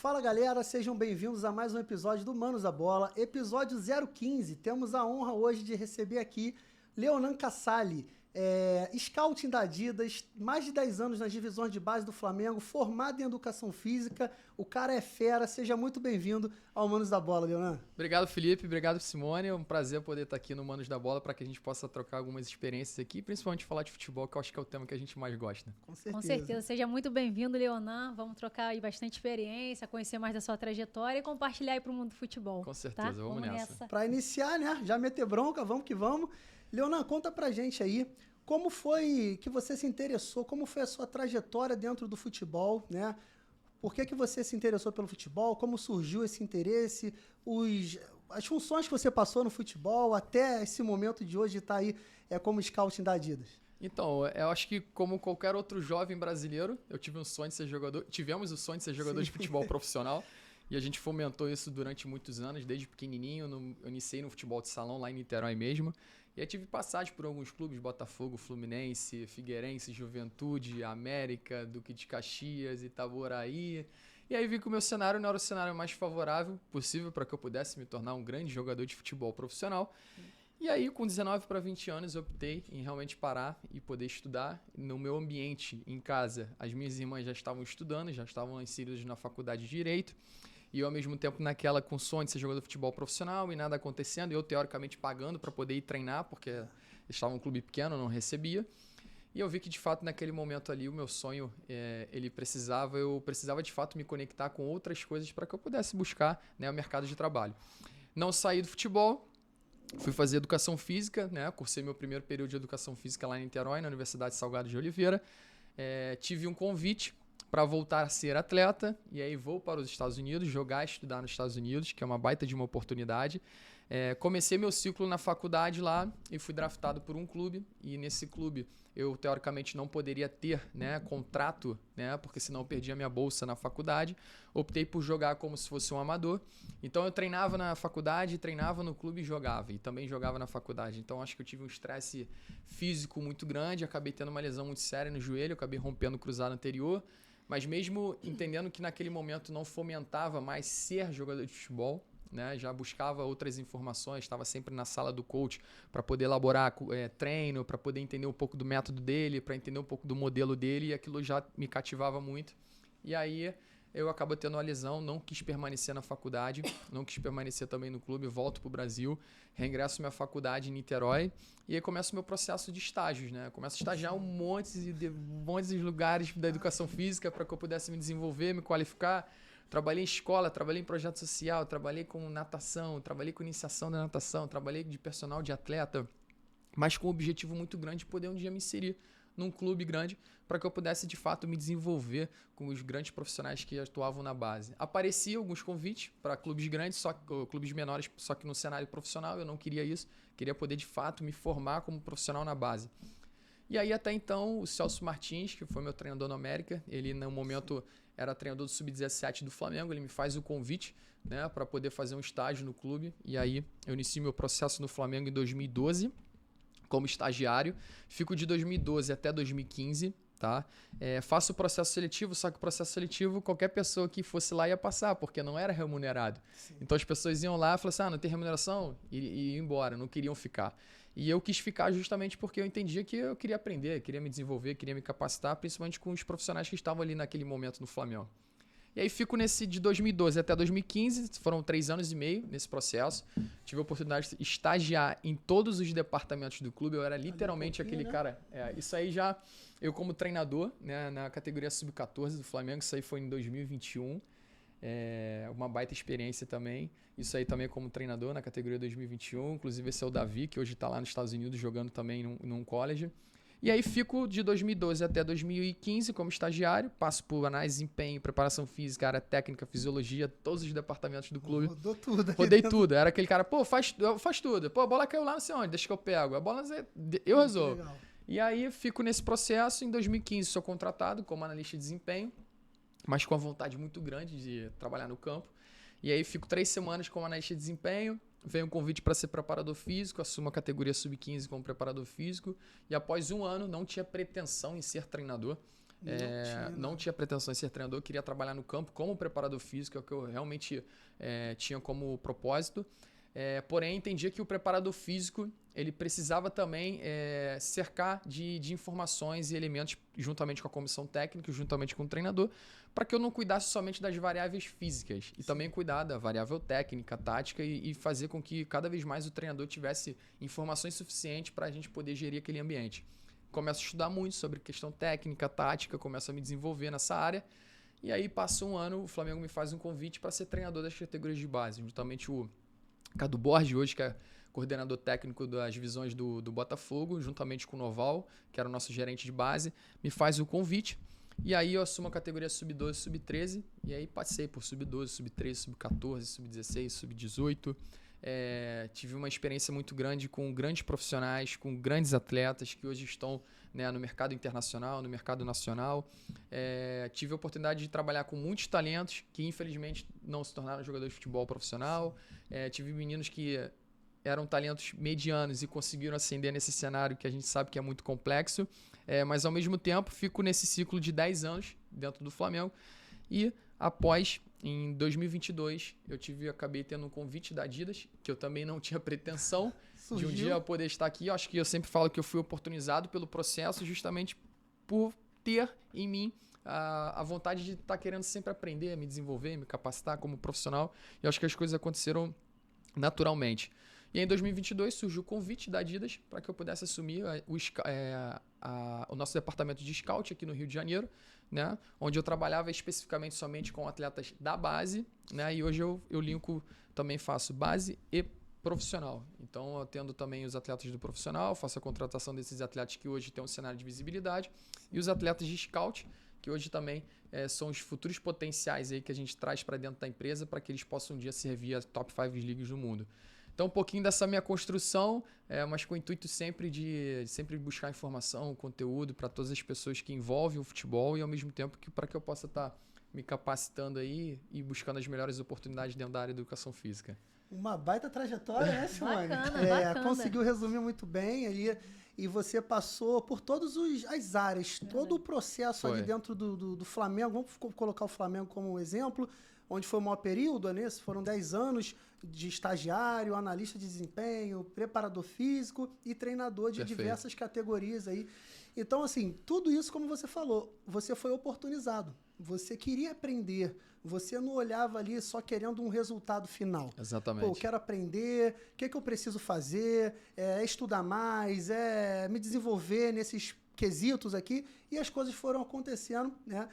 Fala galera, sejam bem-vindos a mais um episódio do Manos da Bola, episódio 015. Temos a honra hoje de receber aqui Leonan Casale, scouting da Adidas, mais de 10 anos nas divisões de base do Flamengo, formado em Educação Física, o cara é fera, seja muito bem-vindo ao Manos da Bola, Leonan. Obrigado, Felipe, obrigado, Simone, é um prazer poder estar aqui no Manos da Bola para que a gente possa trocar algumas experiências aqui, principalmente falar de futebol, que eu acho que é o tema que a gente mais gosta. Com certeza. Com certeza, seja muito bem-vindo, Leonan, vamos trocar aí bastante experiência, conhecer mais da sua trajetória e compartilhar aí para o mundo do futebol. Com certeza, tá? vamos nessa. Para iniciar, né, já meter bronca, vamos que vamos. Leonan, conta pra gente aí, como foi que você se interessou, como foi a sua trajetória dentro do futebol, né? Por que você se interessou pelo futebol, como surgiu esse interesse, as funções que você passou no futebol até esse momento de hoje estar aí como scouting da Adidas? Então, eu acho que como qualquer outro jovem brasileiro, tivemos o sonho de ser jogador de futebol profissional. E a gente fomentou isso durante muitos anos, desde pequenininho. Eu iniciei no futebol de salão lá em Niterói mesmo. E aí tive passagem por alguns clubes, Botafogo, Fluminense, Figueirense, Juventude, América, Duque de Caxias, Itaboraí. E aí vi que o meu cenário não era o cenário mais favorável possível para que eu pudesse me tornar um grande jogador de futebol profissional. E aí, com 19 para 20 anos, eu optei em realmente parar e poder estudar. No meu ambiente, em casa, as minhas irmãs já estavam estudando, já estavam inseridas na faculdade de Direito. E eu, ao mesmo tempo, naquela com sonho de ser jogador de futebol profissional e nada acontecendo. Eu, teoricamente, pagando para poder ir treinar, porque estava um clube pequeno, não recebia. E eu vi que, de fato, naquele momento ali, o meu sonho, eu precisava, de fato, me conectar com outras coisas para que eu pudesse buscar, né, o mercado de trabalho. Não saí do futebol, fui fazer educação física, né, cursei meu primeiro período de educação física lá em Niterói, na Universidade Salgado de Oliveira. Tive um convite para voltar a ser atleta, e aí vou para os Estados Unidos, jogar e estudar nos Estados Unidos, que é uma baita de uma oportunidade. Comecei meu ciclo na faculdade lá e fui draftado por um clube, e nesse clube eu teoricamente não poderia ter, né, contrato, né, porque senão eu perdia minha bolsa na faculdade. Optei por jogar como se fosse um amador. Então eu treinava na faculdade, treinava no clube e jogava. E também jogava na faculdade. Então acho que eu tive um estresse físico muito grande, acabei tendo uma lesão muito séria no joelho, acabei rompendo o cruzado anterior. Mas mesmo entendendo que naquele momento não fomentava mais ser jogador de futebol, né? Já buscava outras informações, estava sempre na sala do coach para poder elaborar treino, para poder entender um pouco do método dele, para entender um pouco do modelo dele, e aquilo já me cativava muito. E aí eu acabo tendo uma lesão, não quis permanecer na faculdade, não quis permanecer também no clube, volto para o Brasil, reingresso minha faculdade em Niterói e aí começa o meu processo de estágios, né? Começo a estagiar um monte de lugares da educação física para que eu pudesse me desenvolver, me qualificar. Trabalhei em escola, trabalhei em projeto social, trabalhei com natação, trabalhei com iniciação da natação, trabalhei de personal de atleta, mas com um objetivo muito grande de poder um dia me inserir num clube grande para que eu pudesse, de fato, me desenvolver com os grandes profissionais que atuavam na base. Apareciam alguns convites para clubes grandes, clubes menores, só que no cenário profissional eu não queria isso. Queria poder, de fato, me formar como profissional na base. E aí, até então, o Celso Martins, que foi meu treinador no América, ele, no momento, era treinador do Sub-17 do Flamengo, ele me faz o convite, né, para poder fazer um estágio no clube. E aí, eu inicio meu processo no Flamengo em 2012, como estagiário, fico de 2012 até 2015, tá? Faço o processo seletivo, só que o processo seletivo qualquer pessoa que fosse lá ia passar, porque não era remunerado. Sim. Então as pessoas iam lá e falavam assim, não tem remuneração, e iam embora, não queriam ficar. E eu quis ficar justamente porque eu entendia que eu queria aprender, queria me desenvolver, queria me capacitar, principalmente com os profissionais que estavam ali naquele momento no Flamengo. E aí fico nesse de 2012 até 2015, foram 3 anos e meio nesse processo. Tive a oportunidade de estagiar em todos os departamentos do clube, eu era literalmente aquele cara. Isso aí já, eu como treinador, né, na categoria Sub-14 do Flamengo, isso aí foi em 2021. Uma baita experiência também. Isso aí também como treinador na categoria 2021. Inclusive esse é o Davi, que hoje está lá nos Estados Unidos jogando também num college. E aí fico de 2012 até 2015 como estagiário, passo por análise de desempenho, preparação física, área técnica, fisiologia, todos os departamentos do clube. Rodou tudo. Rodei tudo. Era aquele cara, faz tudo. Pô, a bola caiu lá não sei onde, deixa que eu pego. A bola eu resolvo. Legal. E aí fico nesse processo. Em 2015 sou contratado como analista de desempenho, mas com a vontade muito grande de trabalhar no campo. E aí fico 3 semanas como analista de desempenho. Veio um convite para ser preparador físico, assumo a categoria Sub-15 como preparador físico. E após 1 ano, não tinha pretensão em ser treinador. Não tinha pretensão de ser treinador, eu queria trabalhar no campo como preparador físico, é o que eu realmente tinha como propósito. Porém, entendia que o preparador físico ele precisava também cercar de informações e elementos juntamente com a comissão técnica, juntamente com o treinador, para que eu não cuidasse somente das variáveis físicas e também cuidar da variável técnica, tática e fazer com que cada vez mais o treinador tivesse informações suficientes para a gente poder gerir aquele ambiente. Começo a estudar muito sobre questão técnica, tática, começo a me desenvolver nessa área. E aí, passa um ano, o Flamengo me faz um convite para ser treinador das categorias de base. Justamente o Cadu Borges, hoje, que é coordenador técnico das divisões do Botafogo, juntamente com o Noval, que era o nosso gerente de base, me faz o convite. E aí eu assumo a categoria sub-12, sub-13, e aí passei por sub-12, sub-13, sub-14, sub-16, sub-18. Tive uma experiência muito grande com grandes profissionais, com grandes atletas que hoje estão, né, no mercado internacional, no mercado nacional. Tive a oportunidade de trabalhar com muitos talentos que infelizmente não se tornaram jogadores de futebol profissional. Tive meninos que eram talentos medianos e conseguiram ascender nesse cenário que a gente sabe que é muito complexo. Mas ao mesmo tempo fico nesse ciclo de 10 anos dentro do Flamengo e após, em 2022, acabei tendo um convite da Adidas, que eu também não tinha pretensão de um dia poder estar aqui. Eu acho que eu sempre falo que eu fui oportunizado pelo processo justamente por ter em mim a vontade de estar querendo sempre aprender, me desenvolver, me capacitar como profissional. E eu acho que as coisas aconteceram naturalmente. E aí, em 2022 surgiu o convite da Adidas para que eu pudesse assumir o nosso departamento de scout aqui no Rio de Janeiro, né? Onde eu trabalhava especificamente somente com atletas da base, né? E hoje eu linko, também faço base e profissional. Então eu atendo também os atletas do profissional, faço a contratação desses atletas que hoje têm um cenário de visibilidade e os atletas de scout, que hoje também são os futuros potenciais aí que a gente traz para dentro da empresa para que eles possam um dia servir as top 5 leagues do mundo. Então, um pouquinho dessa minha construção, mas com o intuito sempre de buscar informação, conteúdo para todas as pessoas que envolvem o futebol e, ao mesmo tempo, para que eu possa estar me capacitando aí e buscando as melhores oportunidades dentro da área da educação física. Uma baita trajetória, né, Simone? Bacana. Conseguiu resumir muito bem ali. E você passou por todas as áreas, todo o processo ali dentro do Flamengo. Vamos colocar o Flamengo como um exemplo, onde foi o maior período, né? Foram 10 anos de estagiário, analista de desempenho, preparador físico e treinador de diversas categorias aí. Então, assim, tudo isso, como você falou, você foi oportunizado. Você queria aprender. Você não olhava ali só querendo um resultado final. Exatamente. Pô, eu quero aprender, o que eu preciso fazer, estudar mais, me desenvolver nesses quesitos aqui. E as coisas foram acontecendo, né?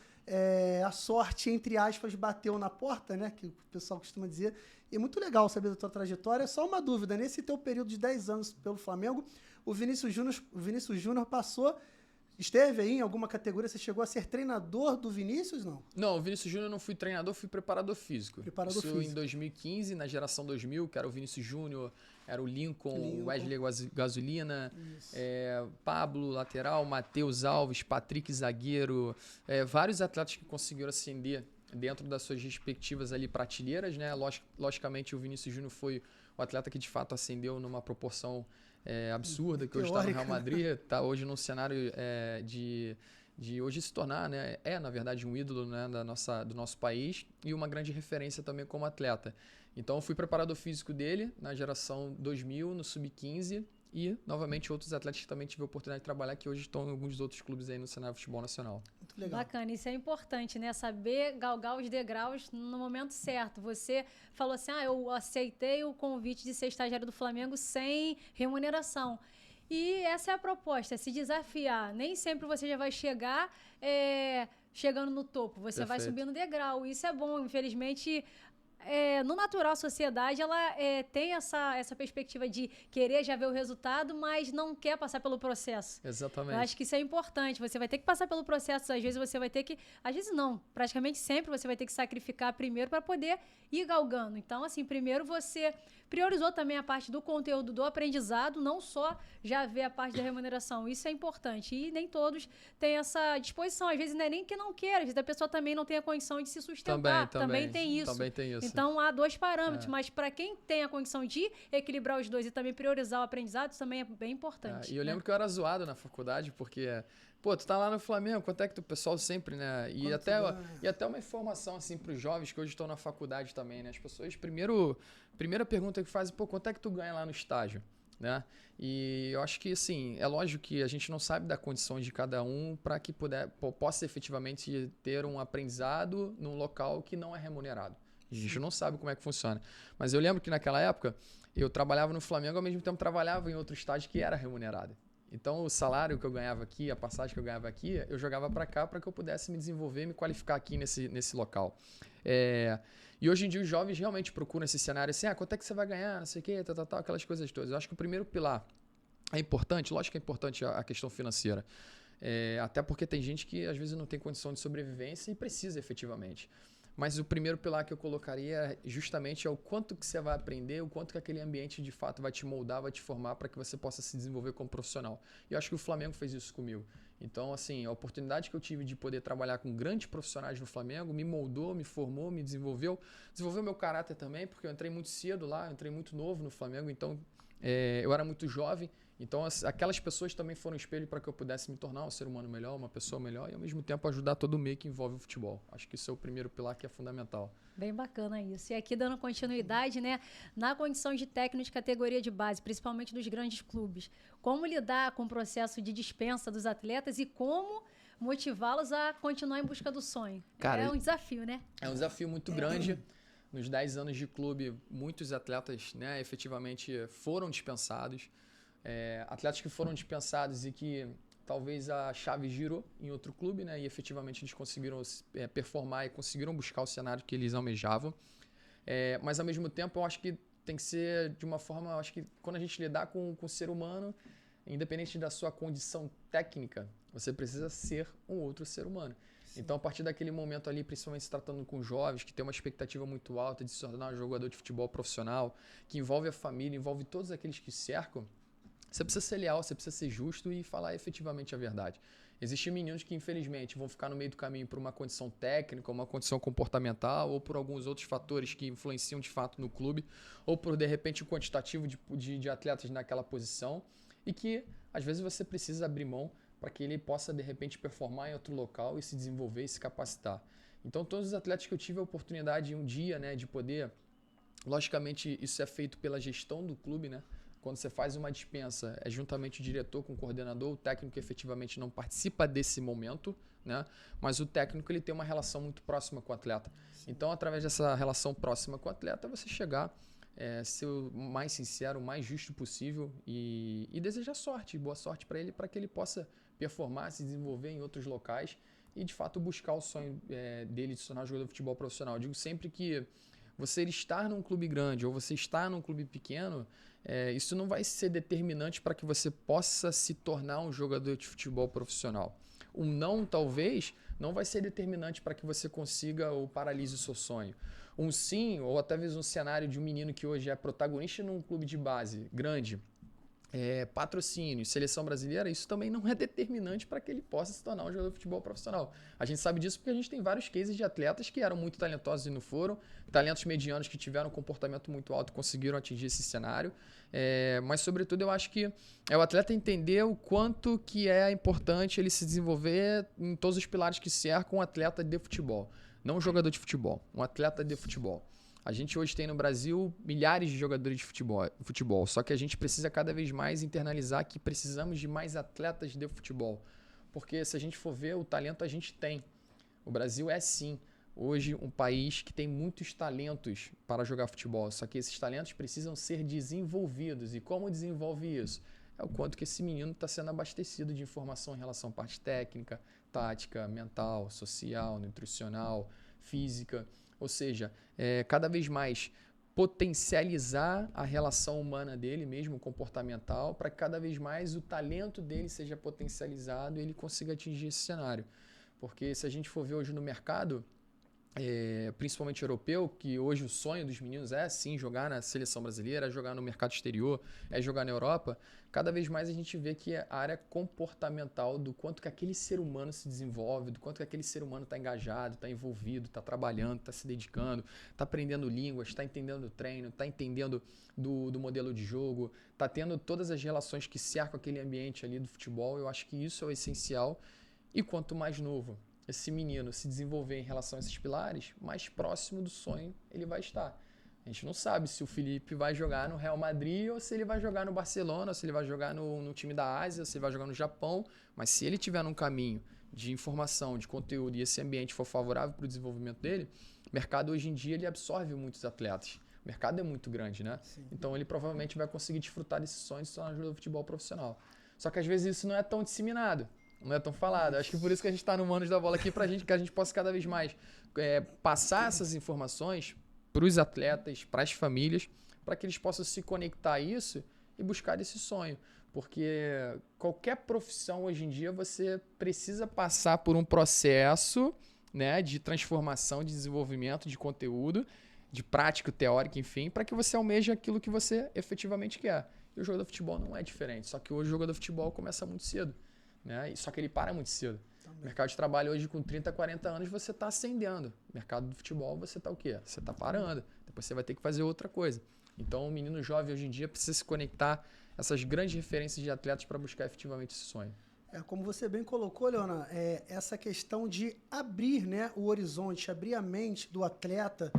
A sorte, entre aspas, bateu na porta, né? Que o pessoal costuma dizer. E é muito legal saber da tua trajetória. Só uma dúvida, nesse teu período de 10 anos pelo Flamengo, o Vinícius Júnior esteve aí em alguma categoria? Você chegou a ser treinador do Vinícius, não? Não, o Vinícius Júnior não fui treinador, fui preparador físico. Preparador físico. Em 2015, na geração 2000, que era o Vinícius Júnior, era o Lincoln, Wesley Gasolina, Pablo, lateral, Matheus Alves, Patrick, zagueiro, vários atletas que conseguiram ascender dentro das suas respectivas ali prateleiras, né? Logicamente, o Vinícius Júnior foi o atleta que de fato ascendeu numa proporção absurda, que hoje está no Real Madrid, está hoje num cenário de hoje se tornar, né? Na verdade, um ídolo, né, do nosso país e uma grande referência também como atleta. Então, eu fui preparador físico dele na geração 2000, no Sub-15 e, novamente, outros atletas que também tive a oportunidade de trabalhar que hoje estão em alguns outros clubes aí no cenário de futebol nacional. Muito legal. Bacana, isso é importante, né? Saber galgar os degraus no momento certo. Você falou assim, eu aceitei o convite de ser estagiário do Flamengo sem remuneração. E essa é a proposta, se desafiar. Nem sempre você já vai chegar chegando no topo, você vai subindo degrau. Isso é bom, infelizmente... no natural, a sociedade ela tem essa perspectiva de querer já ver o resultado, mas não quer passar pelo processo. Exatamente. Eu acho que isso é importante. Você vai ter que passar pelo processo. Às vezes você vai ter que... Às vezes não. Praticamente sempre você vai ter que sacrificar primeiro para poder ir galgando. Então, assim, primeiro você priorizou também a parte do conteúdo, do aprendizado, não só já ver a parte da remuneração. Isso é importante. E nem todos têm essa disposição. Às vezes não é nem que não queira. Às vezes a pessoa também não tem a condição de se sustentar. Também tem isso. Também tem isso. Então, há dois parâmetros, mas para quem tem a condição de equilibrar os dois e também priorizar o aprendizado, isso também é bem importante. E eu lembro que eu era zoado na faculdade, porque, pô, tu tá lá no Flamengo, quanto é que o pessoal sempre, né? E até uma informação, assim, pros jovens que hoje estão na faculdade também, né? As pessoas, primeira pergunta que fazem, pô, quanto é que tu ganha lá no estágio? Né? E eu acho que, assim, é lógico que a gente não sabe da condição de cada um para que possa efetivamente ter um aprendizado num local que não é remunerado. A gente não sabe como é que funciona. Mas eu lembro que naquela época eu trabalhava no Flamengo, ao mesmo tempo trabalhava em outro estágio que era remunerado. Então o salário que eu ganhava aqui, a passagem que eu ganhava aqui, eu jogava para cá para que eu pudesse me desenvolver e me qualificar aqui nesse local. E hoje em dia os jovens realmente procuram esse cenário assim, quanto é que você vai ganhar, não sei o quê, tal, aquelas coisas todas. Eu acho que o primeiro pilar é importante, lógico que é importante a questão financeira. Até porque tem gente que às vezes não tem condição de sobrevivência e precisa efetivamente. Mas o primeiro pilar que eu colocaria justamente é o quanto que você vai aprender, o quanto que aquele ambiente de fato vai te moldar, vai te formar para que você possa se desenvolver como profissional. E eu acho que o Flamengo fez isso comigo. Então, assim, a oportunidade que eu tive de poder trabalhar com grandes profissionais no Flamengo me moldou, me formou, me desenvolveu meu caráter também, porque eu entrei muito cedo lá, eu entrei muito novo no Flamengo, então eu era muito jovem. Então, aquelas pessoas também foram um espelho para que eu pudesse me tornar um ser humano melhor, uma pessoa melhor e, ao mesmo tempo, ajudar todo o meio que envolve o futebol. Acho que isso é o primeiro pilar que é fundamental. Bem bacana isso. E aqui, dando continuidade, né, na condição de técnico de categoria de base, principalmente dos grandes clubes, como lidar com o processo de dispensa dos atletas e como motivá-los a continuar em busca do sonho? Cara, é um desafio, né? É um desafio muito grande. Nos 10 anos de clube, muitos atletas, né, efetivamente foram dispensados. Atletas que foram dispensados e que talvez a chave girou em outro clube, né, e efetivamente eles conseguiram performar e conseguiram buscar o cenário que eles almejavam. Mas ao mesmo tempo eu acho que tem que ser de uma forma, eu acho que quando a gente lidar com o ser humano, independente da sua condição técnica, você precisa ser um outro ser humano. Sim. Então, a partir daquele momento ali, principalmente se tratando com jovens, que tem uma expectativa muito alta de se tornar um jogador de futebol profissional, que envolve a família, envolve todos aqueles que cercam, você precisa ser leal, você precisa ser justo e falar efetivamente a verdade. Existem meninos que, infelizmente, vão ficar no meio do caminho por uma condição técnica, uma condição comportamental ou por alguns outros fatores que influenciam de fato no clube ou por, de repente, o quantitativo de atletas naquela posição e que, às vezes, você precisa abrir mão para que ele possa, de repente, performar em outro local e se desenvolver e se capacitar. Então, todos os atletas que eu tive a oportunidade um dia, né, de poder... Logicamente, isso é feito pela gestão do clube, né? Quando você faz uma dispensa, é juntamente o diretor com o coordenador, o técnico efetivamente não participa desse momento, né? Mas o técnico ele tem uma relação muito próxima com o atleta. Sim. Então, através dessa relação próxima com o atleta, você chegar, ser o mais sincero, o mais justo possível e desejar sorte, boa sorte para ele, para que ele possa performar, se desenvolver em outros locais e, de fato, buscar o sonho dele de se tornar jogador de futebol profissional. Eu digo sempre que você estar num clube grande ou você estar num clube pequeno, isso não vai ser determinante para que você possa se tornar um jogador de futebol profissional. Um não, talvez, não vai ser determinante para que você consiga ou paralise o seu sonho. Um sim, ou até mesmo um cenário de um menino que hoje é protagonista num clube de base grande, patrocínio, seleção brasileira, isso também não é determinante para que ele possa se tornar um jogador de futebol profissional. A gente sabe disso porque a gente tem vários cases de atletas que eram muito talentosos e não foram, talentos medianos que tiveram um comportamento muito alto e conseguiram atingir esse cenário, mas sobretudo eu acho que é o atleta entender o quanto que é importante ele se desenvolver em todos os pilares que cercam um atleta de futebol, não um jogador de futebol, um atleta de futebol. A gente hoje tem no Brasil milhares de jogadores de futebol, só que a gente precisa cada vez mais internalizar que precisamos de mais atletas de futebol. Porque se a gente for ver, o talento a gente tem. O Brasil é sim, hoje um país que tem muitos talentos para jogar futebol, só que esses talentos precisam ser desenvolvidos. E como desenvolve isso? É o quanto que esse menino está sendo abastecido de informação em relação à parte técnica, tática, mental, social, nutricional, física. Ou seja, cada vez mais potencializar a relação humana dele mesmo, comportamental, para que cada vez mais o talento dele seja potencializado e ele consiga atingir esse cenário. Porque se a gente for ver hoje no mercado, principalmente europeu, que hoje o sonho dos meninos é sim jogar na seleção brasileira, é jogar no mercado exterior, é jogar na Europa, cada vez mais a gente vê que a área comportamental do quanto que aquele ser humano se desenvolve, do quanto que aquele ser humano está engajado, está envolvido, está trabalhando, está se dedicando, está aprendendo línguas, está entendendo o treino, está entendendo do modelo de jogo, está tendo todas as relações que cercam aquele ambiente ali do futebol. Eu acho que isso é o essencial. E quanto mais novo esse menino se desenvolver em relação a esses pilares, mais próximo do sonho ele vai estar. A gente não sabe se o Felipe vai jogar no Real Madrid ou se ele vai jogar no Barcelona, ou se ele vai jogar no time da Ásia, ou se ele vai jogar no Japão, mas se ele estiver num caminho de informação, de conteúdo e esse ambiente for favorável para o desenvolvimento dele, o mercado hoje em dia ele absorve muitos atletas. O mercado é muito grande, né? Sim. Então ele provavelmente vai conseguir desfrutar desses sonhos só na ajuda do futebol profissional. Só que às vezes isso não é tão disseminado. Não é tão falado. Acho que por isso que a gente está no Manos da Bola aqui, que a gente possa cada vez mais passar essas informações para os atletas, para as famílias, para que eles possam se conectar a isso e buscar esse sonho. Porque qualquer profissão hoje em dia você precisa passar por um processo, né, de transformação, de desenvolvimento de conteúdo, de prática, teórica, enfim, para que você almeje aquilo que você efetivamente quer. E o jogo do futebol não é diferente, só que hoje o jogo do futebol começa muito cedo. Né? Só que ele para muito cedo. Também. Mercado de trabalho hoje com 30, 40 anos você está ascendendo. Mercado do futebol você está o quê? Você está parando. Depois você vai ter que fazer outra coisa. Então o menino jovem hoje em dia precisa se conectar a essas grandes referências de atletas para buscar efetivamente esse sonho. Como você bem colocou, Leona, essa questão de abrir, né, o horizonte, abrir a mente do atleta,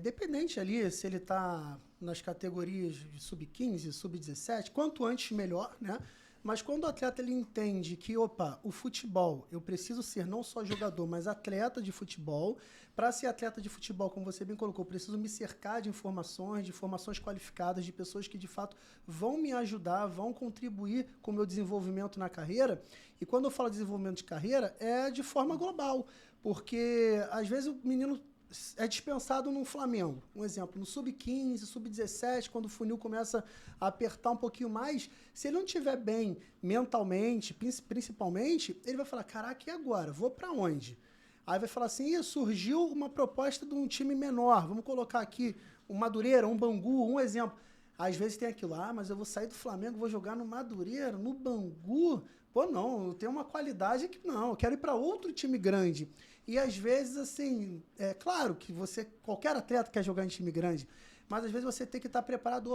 dependente ali se ele está nas categorias de sub-15, sub-17, quanto antes melhor, né? Mas quando o atleta ele entende que, o futebol, eu preciso ser não só jogador, mas atleta de futebol. Para ser atleta de futebol, como você bem colocou, eu preciso me cercar de informações qualificadas, de pessoas que, de fato, vão me ajudar, vão contribuir com o meu desenvolvimento na carreira. E quando eu falo de desenvolvimento de carreira, é de forma global. Porque, às vezes, o menino é dispensado no Flamengo. Um exemplo, no sub-15, sub-17, quando o funil começa a apertar um pouquinho mais, se ele não estiver bem mentalmente, principalmente, ele vai falar, caraca, e agora? Vou para onde? Aí vai falar assim, surgiu uma proposta de um time menor, vamos colocar aqui um Madureira, um Bangu, um exemplo. Às vezes tem aquilo, mas eu vou sair do Flamengo, vou jogar no Madureira, no Bangu. Pô, não, eu tenho uma qualidade que não, eu quero ir para outro time grande. E às vezes, assim, é claro que qualquer atleta quer jogar em time grande, mas às vezes você tem que estar preparado,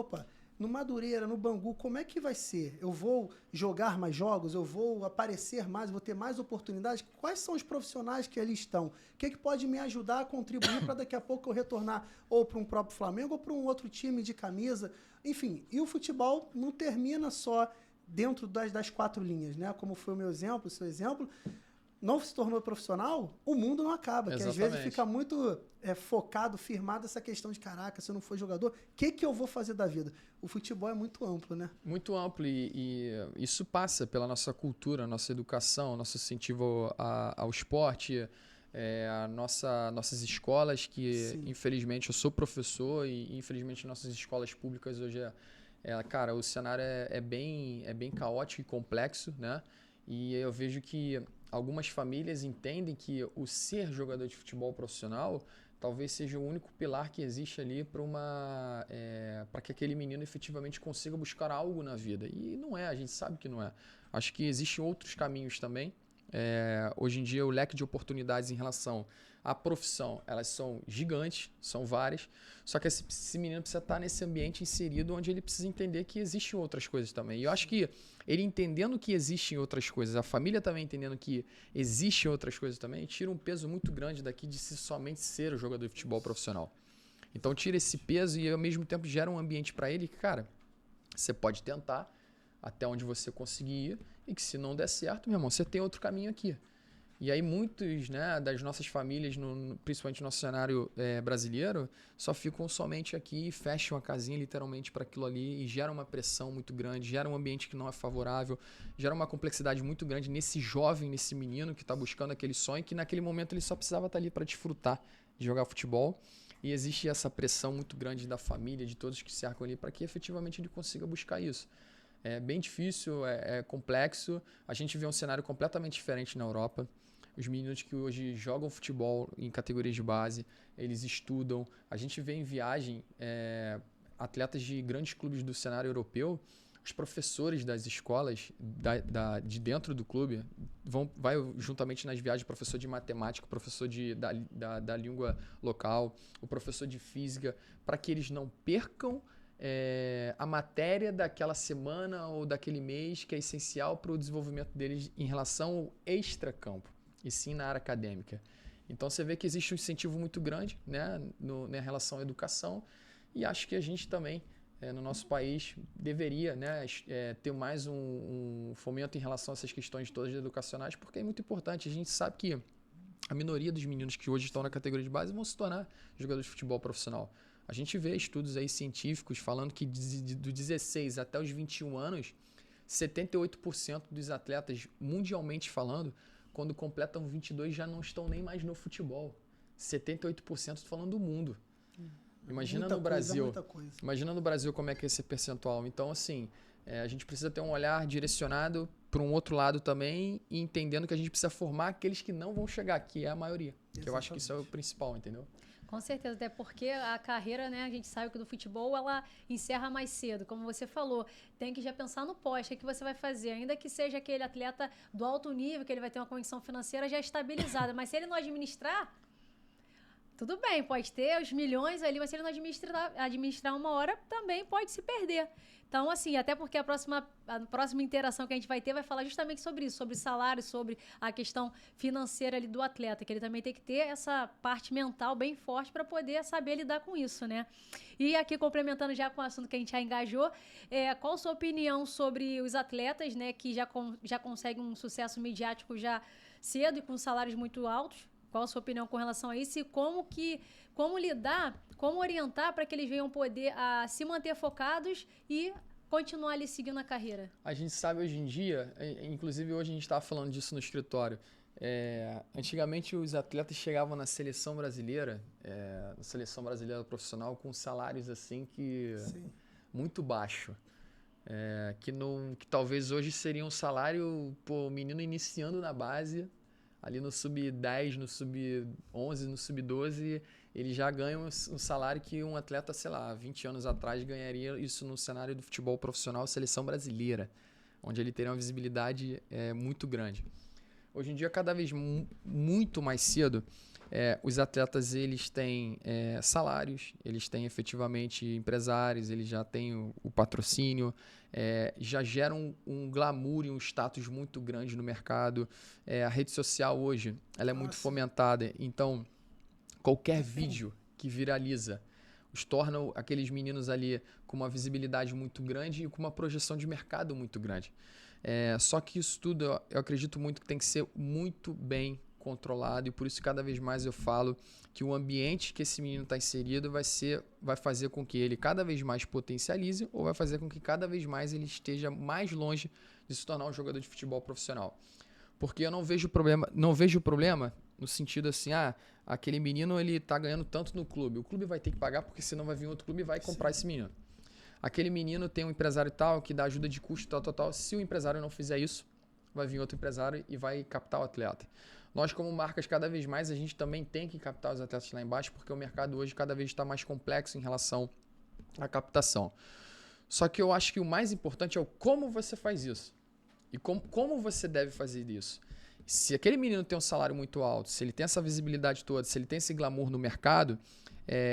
no Madureira, no Bangu, como é que vai ser? Eu vou jogar mais jogos? Eu vou aparecer mais? Vou ter mais oportunidades? Quais são os profissionais que ali estão? O que pode me ajudar a contribuir para daqui a pouco eu retornar ou para um próprio Flamengo ou para um outro time de camisa? Enfim, e o futebol não termina só dentro das 4 linhas, né? Como foi o meu exemplo, o seu exemplo. Não se tornou profissional, o mundo não acaba. Que às vezes fica muito focado, firmado essa questão de caraca, se eu não for jogador, o que eu vou fazer da vida? O futebol é muito amplo, né? Muito amplo e isso passa pela nossa cultura, nossa educação, nosso incentivo ao esporte, nossas escolas, que Sim. Infelizmente eu sou professor e infelizmente nossas escolas públicas hoje cara, o cenário é bem caótico e complexo, né? E eu vejo que algumas famílias entendem que o ser jogador de futebol profissional talvez seja o único pilar que existe ali para que aquele menino efetivamente consiga buscar algo na vida. E não é, a gente sabe que não é. Acho que existem outros caminhos também. Hoje em dia o leque de oportunidades em relação à profissão, elas são gigantes, são várias, só que esse menino precisa estar nesse ambiente inserido onde ele precisa entender que existem outras coisas também. E eu acho que ele entendendo que existem outras coisas, a família também entendendo que existem outras coisas também, tira um peso muito grande daqui de somente ser o jogador de futebol profissional. Então tira esse peso e ao mesmo tempo gera um ambiente para ele que, cara, você pode tentar até onde você conseguir ir e que se não der certo, meu irmão, você tem outro caminho aqui. E aí muitos, né, das nossas famílias, principalmente no nosso cenário brasileiro, só ficam somente aqui e fecham a casinha literalmente para aquilo ali e gera uma pressão muito grande, gera um ambiente que não é favorável, gera uma complexidade muito grande nesse jovem, nesse menino que está buscando aquele sonho, que naquele momento ele só precisava estar ali para desfrutar de jogar futebol. E existe essa pressão muito grande da família, de todos que cercam ali, para que efetivamente ele consiga buscar isso. É bem difícil, é complexo. A gente vê um cenário completamente diferente na Europa. os meninos que hoje jogam futebol em categorias de base, eles estudam. A gente vê em viagem atletas de grandes clubes do cenário europeu, os professores das escolas de dentro do clube vai juntamente nas viagens, professor de matemática, professor da língua local, o professor de física, para que eles não percam a matéria daquela semana ou daquele mês que é essencial para o desenvolvimento deles em relação ao extracampo, e sim na área acadêmica. Então você vê que existe um incentivo muito grande, né, na relação à educação, e acho que a gente também, no nosso país, deveria, né, ter mais um fomento em relação a essas questões todas educacionais, porque é muito importante. A gente sabe que a minoria dos meninos que hoje estão na categoria de base vão se tornar jogadores de futebol profissional. A gente vê estudos aí científicos falando que do 16 até os 21 anos, 78% dos atletas, mundialmente falando, quando completam 22 já não estão nem mais no futebol. 78% estou falando do mundo. Imagina no Brasil. Imagina no Brasil como é que é esse percentual. Então, assim, a gente precisa ter um olhar direcionado para um outro lado também e entendendo que a gente precisa formar aqueles que não vão chegar, que é a maioria. Exatamente. Que eu acho que isso é o principal, entendeu? Com certeza, até porque a carreira, né, a gente sabe que do futebol ela encerra mais cedo, como você falou, tem que já pensar no pós, o que você vai fazer, ainda que seja aquele atleta do alto nível, que ele vai ter uma condição financeira já estabilizada, mas se ele não administrar, tudo bem, pode ter os milhões ali, mas se ele não administrar uma hora, também pode se perder. Então, assim, até porque a próxima interação que a gente vai ter vai falar justamente sobre isso, sobre salário, sobre a questão financeira ali do atleta, que ele também tem que ter essa parte mental bem forte para poder saber lidar com isso, né? E aqui, complementando já com o assunto que a gente já engajou, qual a sua opinião sobre os atletas, né, que já conseguem um sucesso midiático já cedo e com salários muito altos? Qual a sua opinião com relação a isso e como lidar, como orientar para que eles venham poder se manter focados e continuar ali seguindo a carreira? A gente sabe hoje em dia, inclusive hoje a gente estava falando disso no escritório, antigamente os atletas chegavam na seleção brasileira profissional com salários assim que muito baixo. Que talvez hoje seria um salário, o menino iniciando na base, ali no sub-10, no sub-11, no sub-12, ele já ganha um salário que um atleta, sei lá, 20 anos atrás ganharia isso no cenário do futebol profissional, seleção brasileira, onde ele teria uma visibilidade muito grande. Hoje em dia, cada vez muito mais cedo, os atletas eles têm salários, eles têm efetivamente empresários, eles já têm o patrocínio, já geram um glamour e um status muito grande no mercado. A rede social hoje ela é muito fomentada, então qualquer vídeo que viraliza os torna aqueles meninos ali com uma visibilidade muito grande e com uma projeção de mercado muito grande. Só que isso tudo eu acredito muito que tem que ser muito bem controlado, e por isso cada vez mais eu falo que o ambiente que esse menino está inserido vai fazer com que ele cada vez mais potencialize ou vai fazer com que cada vez mais ele esteja mais longe de se tornar um jogador de futebol profissional. Porque eu não vejo problema no sentido assim, aquele menino ele tá ganhando tanto no clube, o clube vai ter que pagar porque senão vai vir outro clube e vai comprar esse menino. Aquele menino tem um empresário tal que dá ajuda de custo tal, se o empresário não fizer isso, vai vir outro empresário e vai captar o atleta. Nós, como marcas, cada vez mais a gente também tem que captar os atletas lá embaixo, porque o mercado hoje cada vez está mais complexo em relação à captação. Só que eu acho que o mais importante é o como você faz isso. E como você deve fazer isso. Se aquele menino tem um salário muito alto, se ele tem essa visibilidade toda, se ele tem esse glamour no mercado,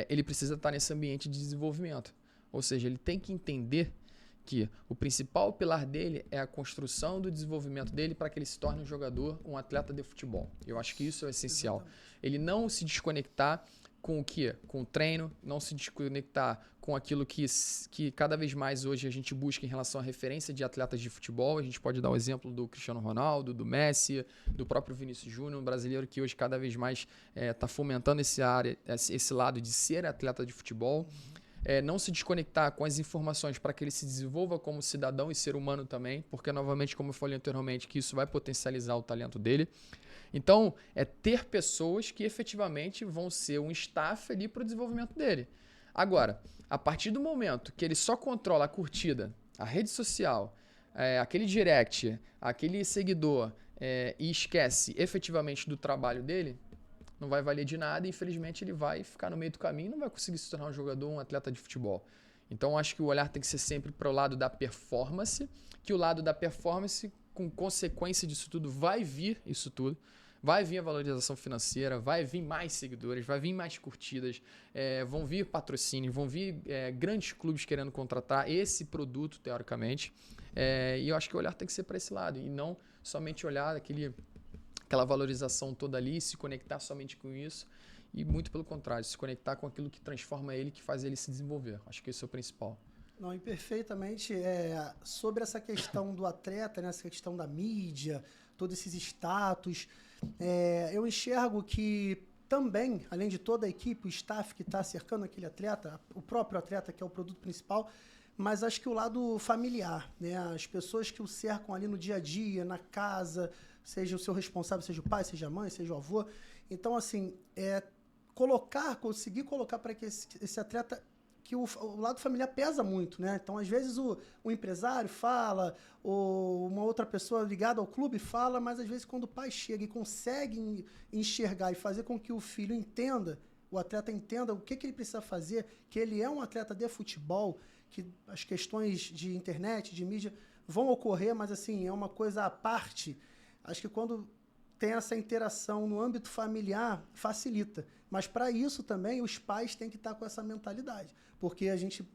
ele precisa estar nesse ambiente de desenvolvimento. Ou seja, ele tem que entender que o principal pilar dele é a construção do desenvolvimento dele para que ele se torne um jogador, um atleta de futebol. Eu acho que isso é essencial. Exatamente. Ele não se desconectar com o quê? Com o treino, não se desconectar com aquilo que cada vez mais hoje a gente busca em relação à referência de atletas de futebol. A gente pode dar o exemplo do Cristiano Ronaldo, do Messi, do próprio Vinícius Júnior, um brasileiro que hoje cada vez mais está fomentando esse lado de ser atleta de futebol. Não se desconectar com as informações para que ele se desenvolva como cidadão e ser humano também, porque, novamente, como eu falei anteriormente, que isso vai potencializar o talento dele. Então, ter pessoas que efetivamente vão ser um staff ali para o desenvolvimento dele. Agora, a partir do momento que ele só controla a curtida, a rede social, aquele direct, aquele seguidor, e esquece efetivamente do trabalho dele, não vai valer de nada e infelizmente ele vai ficar no meio do caminho e não vai conseguir se tornar um jogador, um atleta de futebol. Então acho que o olhar tem que ser sempre para o lado da performance, que o lado da performance, com consequência disso tudo, vai vir isso tudo. Vai vir a valorização financeira, vai vir mais seguidores, vai vir mais curtidas, vão vir patrocínios, vão vir grandes clubes querendo contratar esse produto, teoricamente. E eu acho que o olhar tem que ser para esse lado e não somente olhar aquela valorização toda ali, se conectar somente com isso e muito pelo contrário, se conectar com aquilo que transforma ele, que faz ele se desenvolver. Acho que esse é o principal. Não, e perfeitamente sobre essa questão do atleta, né, essa questão da mídia, todos esses status, eu enxergo que também, além de toda a equipe, o staff que está cercando aquele atleta, o próprio atleta, que é o produto principal, mas acho que o lado familiar, né, as pessoas que o cercam ali no dia a dia, na casa, seja o seu responsável, seja o pai, seja a mãe, seja o avô. Então, assim, conseguir colocar para que esse atleta, que o lado familiar pesa muito, né? Então, às vezes, o empresário fala, ou uma outra pessoa ligada ao clube fala, mas às vezes quando o pai chega e consegue enxergar e fazer com que o filho entenda, o atleta entenda o que ele precisa fazer, que ele é um atleta de futebol, que as questões de internet, de mídia vão ocorrer, mas assim, é uma coisa à parte. Acho que quando tem essa interação no âmbito familiar, facilita. Mas para isso também os pais têm que estar com essa mentalidade. Porque a gente,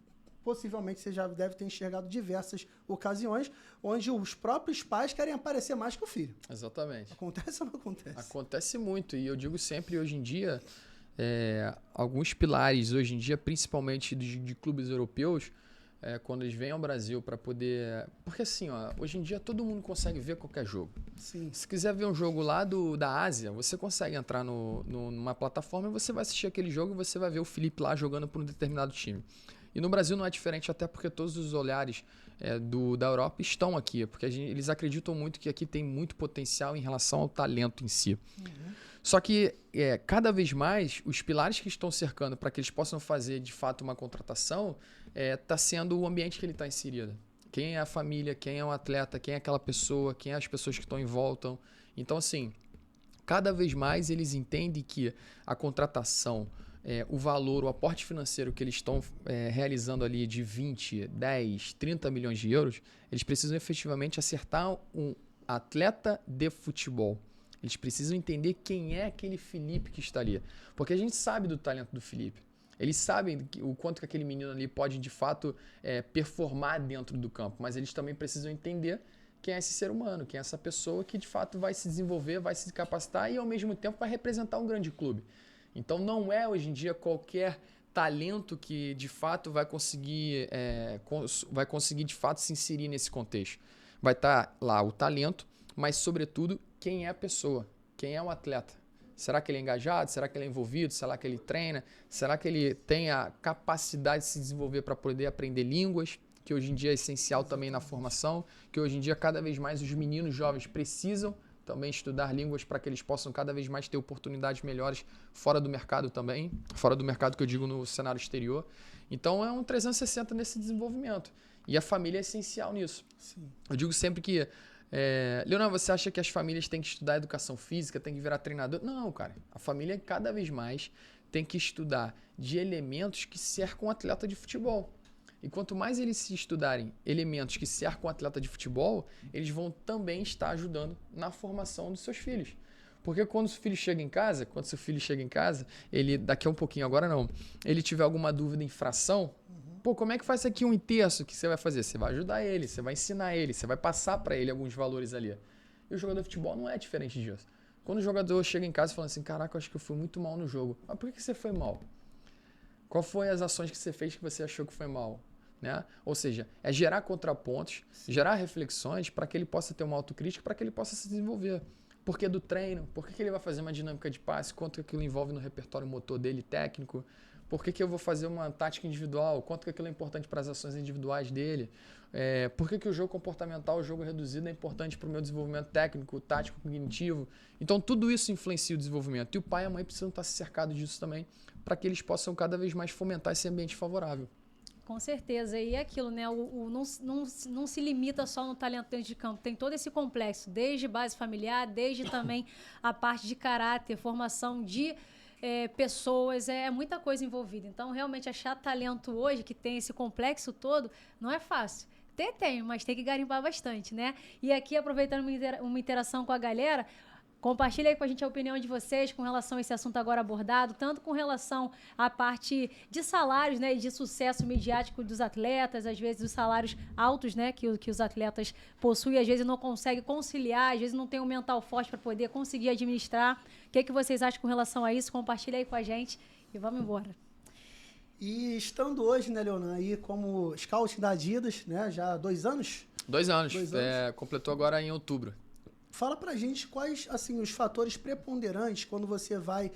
possivelmente, você já deve ter enxergado diversas ocasiões onde os próprios pais querem aparecer mais que o filho. Exatamente. Acontece ou não acontece? Acontece muito. E eu digo sempre, hoje em dia, alguns pilares, hoje em dia, principalmente de clubes europeus, quando eles vêm ao Brasil para poder... Porque assim, hoje em dia todo mundo consegue ver qualquer jogo. Sim. Se quiser ver um jogo lá da Ásia, você consegue entrar numa plataforma e você vai assistir aquele jogo e você vai ver o Felipe lá jogando por um determinado time. E no Brasil não é diferente, até porque todos os olhares da Europa estão aqui, porque eles acreditam muito que aqui tem muito potencial em relação ao talento em si. Uhum. Só que cada vez mais os pilares que estão cercando para que eles possam fazer de fato uma contratação está sendo o ambiente que ele está inserido. Quem é a família, quem é o atleta, quem é aquela pessoa, quem é as pessoas que estão em volta. Então, assim, cada vez mais eles entendem que a contratação, o valor, o aporte financeiro que eles estão realizando ali de 20, 10, 30 milhões de euros, eles precisam efetivamente acertar um atleta de futebol. Eles precisam entender quem é aquele Felipe que está ali. Porque a gente sabe do talento do Felipe. Eles sabem o quanto que aquele menino ali pode, de fato, performar dentro do campo. Mas eles também precisam entender quem é esse ser humano, quem é essa pessoa que, de fato, vai se desenvolver, vai se capacitar e, ao mesmo tempo, vai representar um grande clube. Então, não é, hoje em dia, qualquer talento que, de fato, vai conseguir, de fato, se inserir nesse contexto. Vai estar lá o talento, mas, sobretudo, quem é a pessoa, quem é o atleta. Será que ele é engajado? Será que ele é envolvido? Será que ele treina? Será que ele tem a capacidade de se desenvolver para poder aprender línguas? Que hoje em dia é essencial também na formação. Que hoje em dia, cada vez mais, os meninos jovens precisam também estudar línguas para que eles possam cada vez mais ter oportunidades melhores fora do mercado também. Fora do mercado que eu digo no cenário exterior. Então, é um 360 nesse desenvolvimento. E a família é essencial nisso. Sim. Eu digo sempre que Leonardo, você acha que as famílias têm que estudar educação física, têm que virar treinador? Não, cara. A família cada vez mais tem que estudar de elementos que cercam o atleta de futebol. E quanto mais eles se estudarem elementos que cercam o atleta de futebol, eles vão também estar ajudando na formação dos seus filhos. Porque quando o filho chega em casa, ele, daqui a um pouquinho, agora não, ele tiver alguma dúvida em fração, pô, como é que faz isso aqui um terço? O que você vai fazer? Você vai ajudar ele, você vai ensinar ele, você vai passar para ele alguns valores ali. E o jogador de futebol não é diferente disso. Quando o jogador chega em casa e fala assim, caraca, eu acho que eu fui muito mal no jogo. Mas por que você foi mal? Qual foi as ações que você fez que você achou que foi mal? Né? Ou seja, é gerar contrapontos, gerar reflexões para que ele possa ter uma autocrítica, para que ele possa se desenvolver. Por que do treino? Por que ele vai fazer uma dinâmica de passe? Quanto aquilo envolve no repertório motor dele, técnico? Por que eu vou fazer uma tática individual? Quanto que aquilo é importante para as ações individuais dele? Por que o jogo comportamental, o jogo reduzido é importante para o meu desenvolvimento técnico, tático, cognitivo? Então, tudo isso influencia o desenvolvimento. E o pai e a mãe precisam estar cercados disso também para que eles possam cada vez mais fomentar esse ambiente favorável. Com certeza. E é aquilo, né? Não se limita só no talento dentro de campo. Tem todo esse complexo, desde base familiar, desde também a parte de caráter, formação de pessoas, muita coisa envolvida. Então, realmente, achar talento hoje, que tem esse complexo todo, não é fácil. Tem, mas tem que garimpar bastante, né? E aqui, aproveitando uma interação com a galera, compartilha aí com a gente a opinião de vocês com relação a esse assunto agora abordado, tanto com relação à parte de salários, né, e de sucesso midiático dos atletas, às vezes os salários altos, né, que os atletas possuem, às vezes não conseguem conciliar, às vezes não tem um mental forte para poder conseguir administrar. O que vocês acham com relação a isso? Compartilha aí com a gente e vamos embora. E estando hoje, né, Leonan, aí como scout da Adidas, né, já há 2 anos? 2 anos. Completou agora em outubro. Fala pra gente quais, assim, os fatores preponderantes quando você vai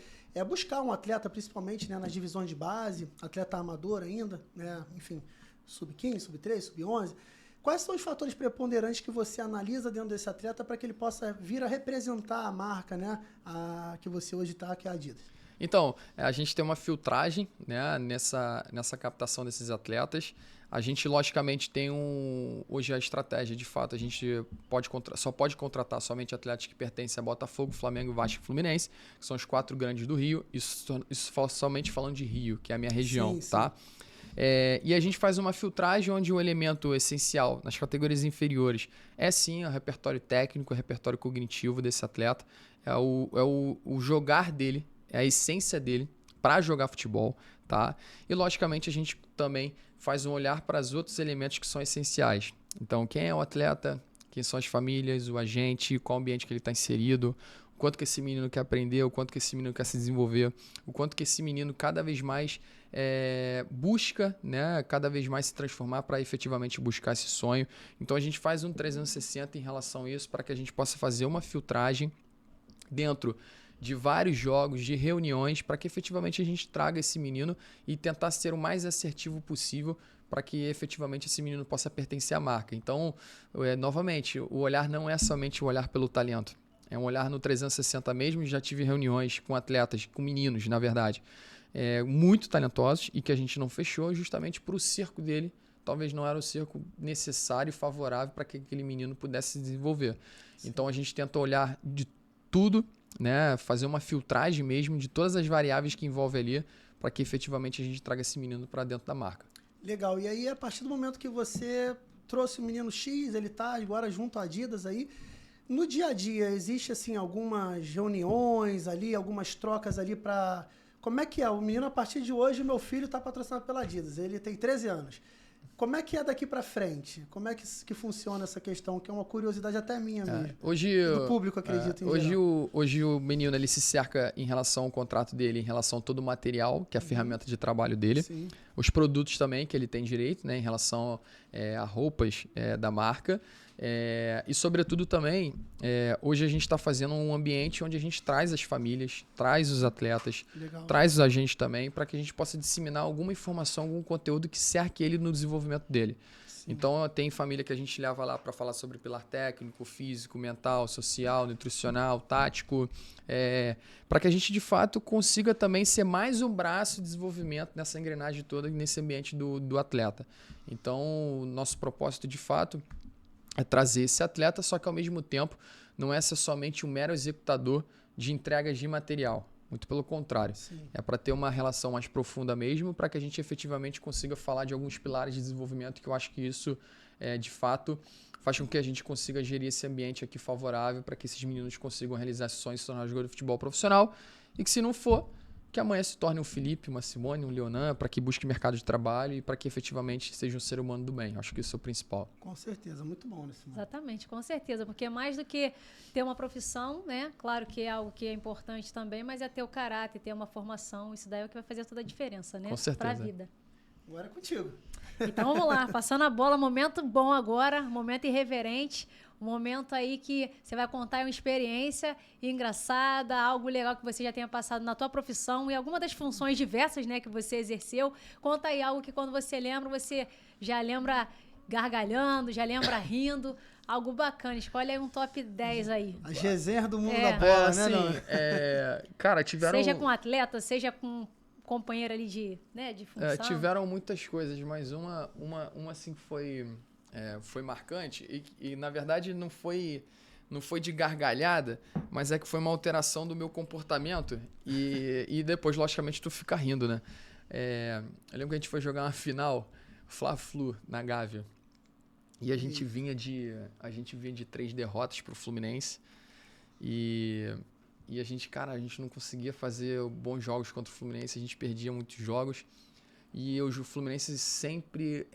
buscar um atleta, principalmente, né, nas divisões de base, atleta amador ainda, né, enfim, sub-15, sub-13, sub-11. Quais são os fatores preponderantes que você analisa dentro desse atleta para que ele possa vir a representar a marca, né, que você hoje está, que é a Adidas? Então, a gente tem uma filtragem, né, nessa captação desses atletas. A gente, logicamente, tem hoje a estratégia, de fato, a gente só pode contratar somente atletas que pertencem a Botafogo, Flamengo, Vasco e Fluminense, que são os 4 grandes do Rio. Isso somente falando de Rio, que é a minha região, sim, tá? Sim. E a gente faz uma filtragem onde o elemento essencial nas categorias inferiores é sim o repertório técnico, o repertório cognitivo desse atleta, é o jogar dele, é a essência dele para jogar futebol, tá? E logicamente a gente também faz um olhar para os outros elementos que são essenciais. Então, quem é o atleta, quem são as famílias, o agente, qual ambiente que ele está inserido, o quanto que esse menino quer aprender, o quanto que esse menino quer se desenvolver, o quanto que esse menino cada vez mais busca, né, cada vez mais se transformar para efetivamente buscar esse sonho. Então, a gente faz um 360 em relação a isso para que a gente possa fazer uma filtragem dentro de vários jogos, de reuniões, para que efetivamente a gente traga esse menino e tentar ser o mais assertivo possível para que efetivamente esse menino possa pertencer à marca. Então, novamente, o olhar não é somente o olhar pelo talento, é um olhar no 360 mesmo. Já tive reuniões com atletas, com meninos, na verdade, muito talentosos e que a gente não fechou justamente por o cerco dele. Talvez não era o cerco necessário e favorável para que aquele menino pudesse se desenvolver. Sim. Então, a gente tenta olhar de tudo, né, fazer uma filtragem mesmo de todas as variáveis que envolve ali para que efetivamente a gente traga esse menino para dentro da marca. Legal. E aí, a partir do momento que você trouxe o menino X, ele está agora junto à Adidas aí, no dia a dia existe assim algumas reuniões ali, algumas trocas ali para... Como é que é? O menino, a partir de hoje, meu filho está patrocinado pela Adidas, ele tem 13 anos. Como é que é daqui para frente? Como é que funciona essa questão? Que é uma curiosidade até minha mesmo. Do público, acredito, em geral. Hoje o menino ele se cerca em relação ao contrato dele, em relação a todo o material, que é a ferramenta de trabalho dele. Sim. Os produtos também que ele tem direito, né, em relação a roupas da marca. E, sobretudo, também, hoje a gente está fazendo um ambiente onde a gente traz as famílias, traz os atletas, legal, traz os agentes também, para que a gente possa disseminar alguma informação, algum conteúdo que cerque ele no desenvolvimento dele. Sim. Então, tem família que a gente leva lá para falar sobre pilar técnico, físico, mental, social, nutricional, tático, para que a gente, de fato, consiga também ser mais um braço de desenvolvimento nessa engrenagem toda, nesse ambiente do atleta. Então, o nosso propósito, de fato, é trazer esse atleta, só que ao mesmo tempo não é ser somente um mero executador de entregas de material. Muito pelo contrário. Sim. É para ter uma relação mais profunda mesmo, para que a gente efetivamente consiga falar de alguns pilares de desenvolvimento, que eu acho que isso, de fato, faz com que a gente consiga gerir esse ambiente aqui favorável para que esses meninos consigam realizar esses sonhos de se tornar jogador de futebol profissional. E que, se não for, que amanhã se torne um Felipe, uma Simone, um Leonan, para que busque mercado de trabalho e para que efetivamente seja um ser humano do bem. Acho que isso é o principal. Com certeza, muito bom nesse momento. Exatamente, com certeza, porque mais do que ter uma profissão, né? Claro que é algo que é importante também, mas é ter o caráter, ter uma formação, isso daí é o que vai fazer toda a diferença, né? Com certeza. Para a vida. Agora é contigo. Então vamos lá, passando a bola, momento bom agora, momento irreverente, um momento aí que você vai contar uma experiência engraçada, algo legal que você já tenha passado na tua profissão e alguma das funções diversas, né, que você exerceu. Conta aí algo que quando você já lembra gargalhando, já lembra rindo, algo bacana. Escolhe aí um top 10 aí. As resenhas do mundo da bola, né? Assim, cara, tiveram... Seja com atleta, seja com companheiro ali de função? Tiveram muitas coisas, mas uma assim que foi marcante e na verdade não foi de gargalhada, mas é que foi uma alteração do meu comportamento e depois, logicamente, tu fica rindo, né? Eu lembro que a gente foi jogar uma final, Fla-Flu, na Gávea, e a gente vinha de 3 derrotas pro Fluminense e a gente não conseguia fazer bons jogos contra o Fluminense, a gente perdia muitos jogos. E o Fluminense sempre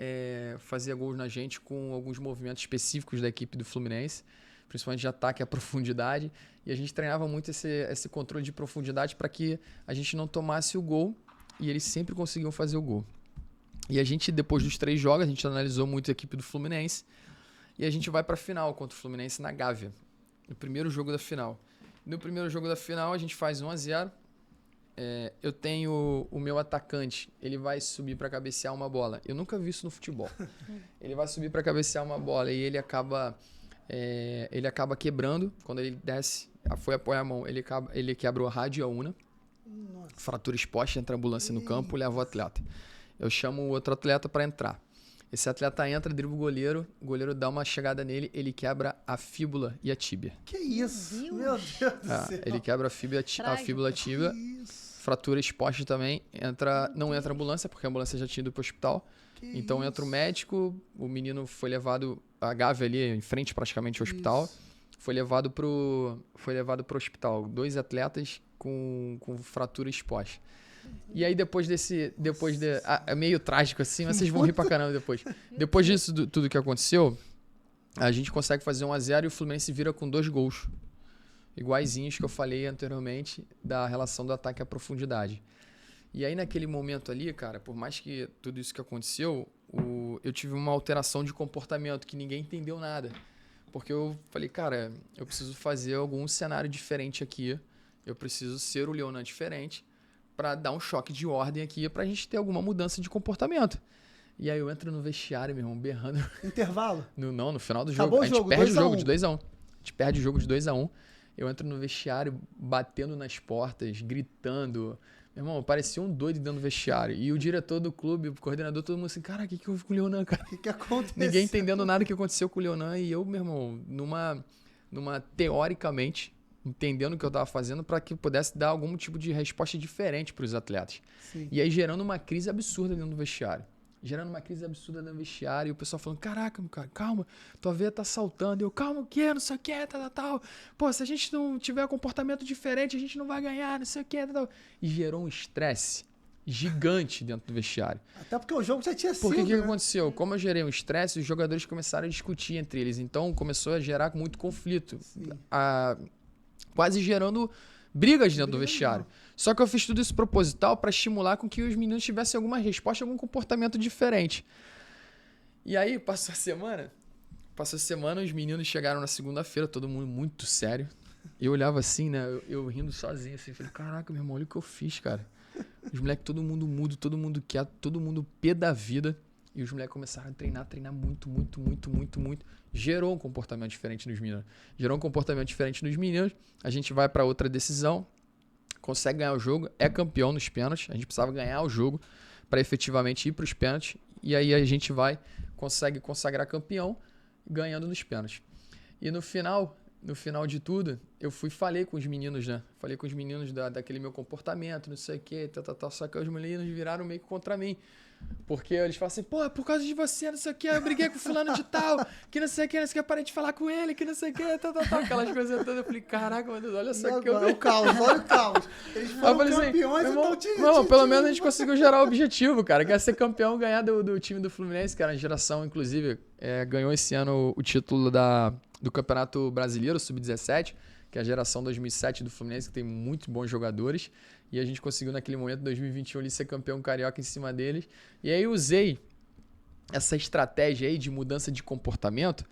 fazia gols na gente com alguns movimentos específicos da equipe do Fluminense, principalmente de ataque à profundidade. E a gente treinava muito esse controle de profundidade para que a gente não tomasse o gol e eles sempre conseguiam fazer o gol. E a gente, depois dos 3 jogos, a gente analisou muito a equipe do Fluminense e a gente vai para a final contra o Fluminense na Gávea, no primeiro jogo da final. No primeiro jogo da final, a gente faz 1-0. Eu tenho o meu atacante, ele vai subir para cabecear uma bola. Eu nunca vi isso no futebol. Ele vai subir para cabecear uma bola e ele acaba quebrando. Quando ele desce, foi apoiar a mão, ele quebra o rádio e a una. Nossa. Fratura exposta, entra a ambulância no campo, leva o atleta. Eu chamo o outro atleta para entrar. Esse atleta entra, dribla o goleiro dá uma chegada nele, ele quebra a fíbula e a tíbia. Que isso? Meu Deus do céu. Ele quebra a fíbula e a tíbia. Fratura exposta também. Não entra a ambulância, porque a ambulância já tinha ido pro hospital. Então entra o médico, o menino foi levado, a Gávea ali, em frente praticamente ao hospital. Foi levado pro hospital. 2 atletas com fratura exposta. E aí é meio trágico assim, mas vocês vão rir pra caramba depois. Depois disso tudo que aconteceu, a gente consegue fazer 1-0 e o Fluminense vira com 2 gols. Iguaizinhos que eu falei anteriormente da relação do ataque à profundidade. E aí naquele momento ali, cara, por mais que tudo isso que aconteceu, eu tive uma alteração de comportamento que ninguém entendeu nada. Porque eu falei, cara, eu preciso fazer algum cenário diferente aqui. Eu preciso ser o Leonan diferente para dar um choque de ordem aqui, pra gente ter alguma mudança de comportamento. E aí eu entro no vestiário, meu irmão, berrando. Intervalo? No final do jogo. A gente perde o jogo de 2-1. A gente perde o jogo de 2-1. Eu entro no vestiário, batendo nas portas, gritando. Meu irmão, parecia um doido dentro do vestiário. E o diretor do clube, o coordenador, todo mundo assim, cara, o que houve com o Leonan, cara? O que aconteceu? Ninguém entendendo nada que aconteceu com o Leonan. E eu, meu irmão, numa teoricamente, entendendo o que eu estava fazendo para que pudesse dar algum tipo de resposta diferente para os atletas. Sim. E aí gerando uma crise absurda dentro do vestiário. E o pessoal falando, caraca, cara, calma, tua veia tá saltando. E eu, calma, o quê? Não sei o quê, tal. Pô, se a gente não tiver comportamento diferente, a gente não vai ganhar, não sei o quê, tal. E gerou um estresse gigante dentro do vestiário. Até porque o jogo já tinha sido, Porque o que aconteceu? Como eu gerei um estresse, os jogadores começaram a discutir entre eles. Então começou a gerar muito conflito. Quase gerando brigas dentro do vestiário. Só que eu fiz tudo isso proposital para estimular com que os meninos tivessem alguma resposta, algum comportamento diferente. E aí, passou a semana, os meninos chegaram na segunda-feira, todo mundo muito sério. Eu olhava assim, né? Eu rindo sozinho, assim. Falei, caraca, meu irmão, olha o que eu fiz, cara. Os moleques, todo mundo mudo, todo mundo quieto, todo mundo pé da vida. E os moleques começaram a treinar muito. Gerou um comportamento diferente nos meninos. A gente vai para outra decisão, consegue ganhar o jogo, é campeão nos pênaltis. A gente precisava ganhar o jogo para efetivamente ir para os pênaltis. E aí a gente consegue consagrar campeão ganhando nos pênaltis. E no final de tudo, falei com os meninos, né? Falei com os meninos daquele meu comportamento, não sei o quê, tal. Só que os meninos viraram meio que contra mim. Porque eles falam assim, pô, é por causa de você, não sei o que, eu briguei com fulano de tal, que não sei o que, eu parei de falar com ele, que não sei o que, tal, aquelas coisas todas. Eu falei, caraca, meu Deus, olha só que eu... Olha o caos. Eles foram campeões, então pelo menos a gente conseguiu gerar o objetivo, cara, que é ser campeão, ganhar do time do Fluminense, que era a geração, inclusive, ganhou esse ano o título do Campeonato Brasileiro, Sub-17, que é a geração 2007 do Fluminense, que tem muito bons jogadores. E a gente conseguiu naquele momento, 2021, ali, ser campeão carioca em cima deles. E aí eu usei essa estratégia aí de mudança de comportamento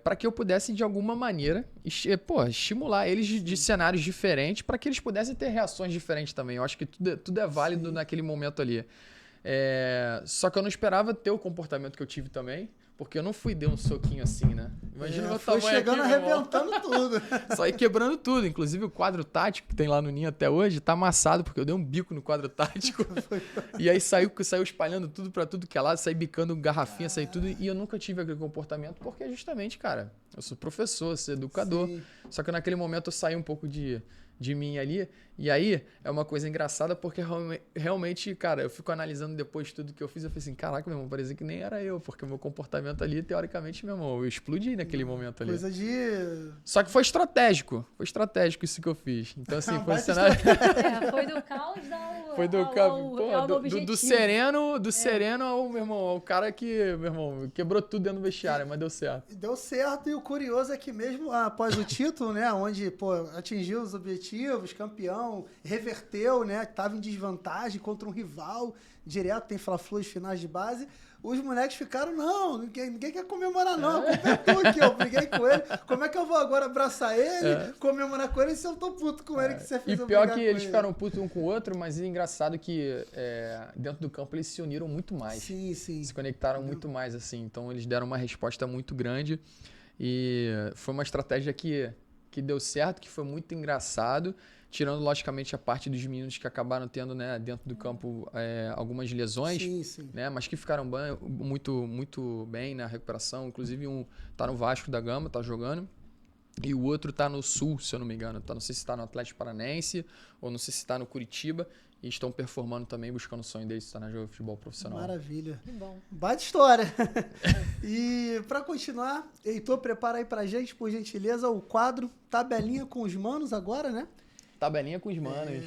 para que eu pudesse, de alguma maneira, estimular eles de cenários diferentes para que eles pudessem ter reações diferentes também. Eu acho que tudo é válido naquele momento ali. Só que eu não esperava ter o comportamento que eu tive também, porque eu não fui dar um soquinho assim, né? Imagina o meu foi tamanho chegando aqui, meu irmão. arrebentando tudo. Saí quebrando tudo. Inclusive o quadro tático que tem lá no Ninho até hoje tá amassado, porque eu dei um bico no quadro tático. E aí saiu espalhando tudo pra tudo que é lado, saí bicando garrafinha, saí tudo. E eu nunca tive aquele comportamento, porque justamente, cara, eu sou professor, sou educador. Sim. Só que naquele momento eu saí um pouco de mim ali. E aí é uma coisa engraçada, porque realmente, cara, eu fico analisando depois de tudo que eu fiz. Eu falei assim, caraca, meu irmão, parecia que nem era eu, porque o meu comportamento ali, teoricamente, meu irmão, eu explodi naquele momento ali. Coisa de... Só que foi estratégico isso que eu fiz. Então, assim, foi um cenário. Foi do caos ao, Foi do objetivo. sereno ao, meu irmão, ao cara que, meu irmão, quebrou tudo dentro do vestiário, mas deu certo. Deu certo, e o curioso é que mesmo após o título, né, onde, pô, atingiu os objetivos, campeão, reverteu, né, tava em desvantagem contra um rival, direto tem Fla-Flu, finais de base, os moleques ficaram, não, ninguém quer comemorar não, a culpa é tua aqui, eu briguei com ele, como é que eu vou agora abraçar ele, comemorar com ele, se eu tô puto com ele que você fez eu brigar com ele? E pior que eles ele. Ficaram putos um com o outro, mas é engraçado que dentro do campo eles se uniram muito mais. Sim. Se conectaram muito mais, assim, então eles deram uma resposta muito grande e foi uma estratégia que deu certo, que foi muito engraçado, tirando, logicamente, a parte dos meninos que acabaram tendo, né, dentro do campo algumas lesões, sim. né, mas que ficaram muito bem na recuperação. Inclusive, um tá no Vasco da Gama, tá jogando, e o outro tá no Sul, se eu não me engano. Não sei se tá no Atlético Paranense ou não sei se tá no Curitiba, e estão performando também, buscando o sonho deles de estar na jogo de futebol profissional. Maravilha. Que bom. Baita história. E para continuar, Heitor, prepara aí pra gente, por gentileza, o quadro Tabelinha com os Manos agora, né? Tabelinha com os manos.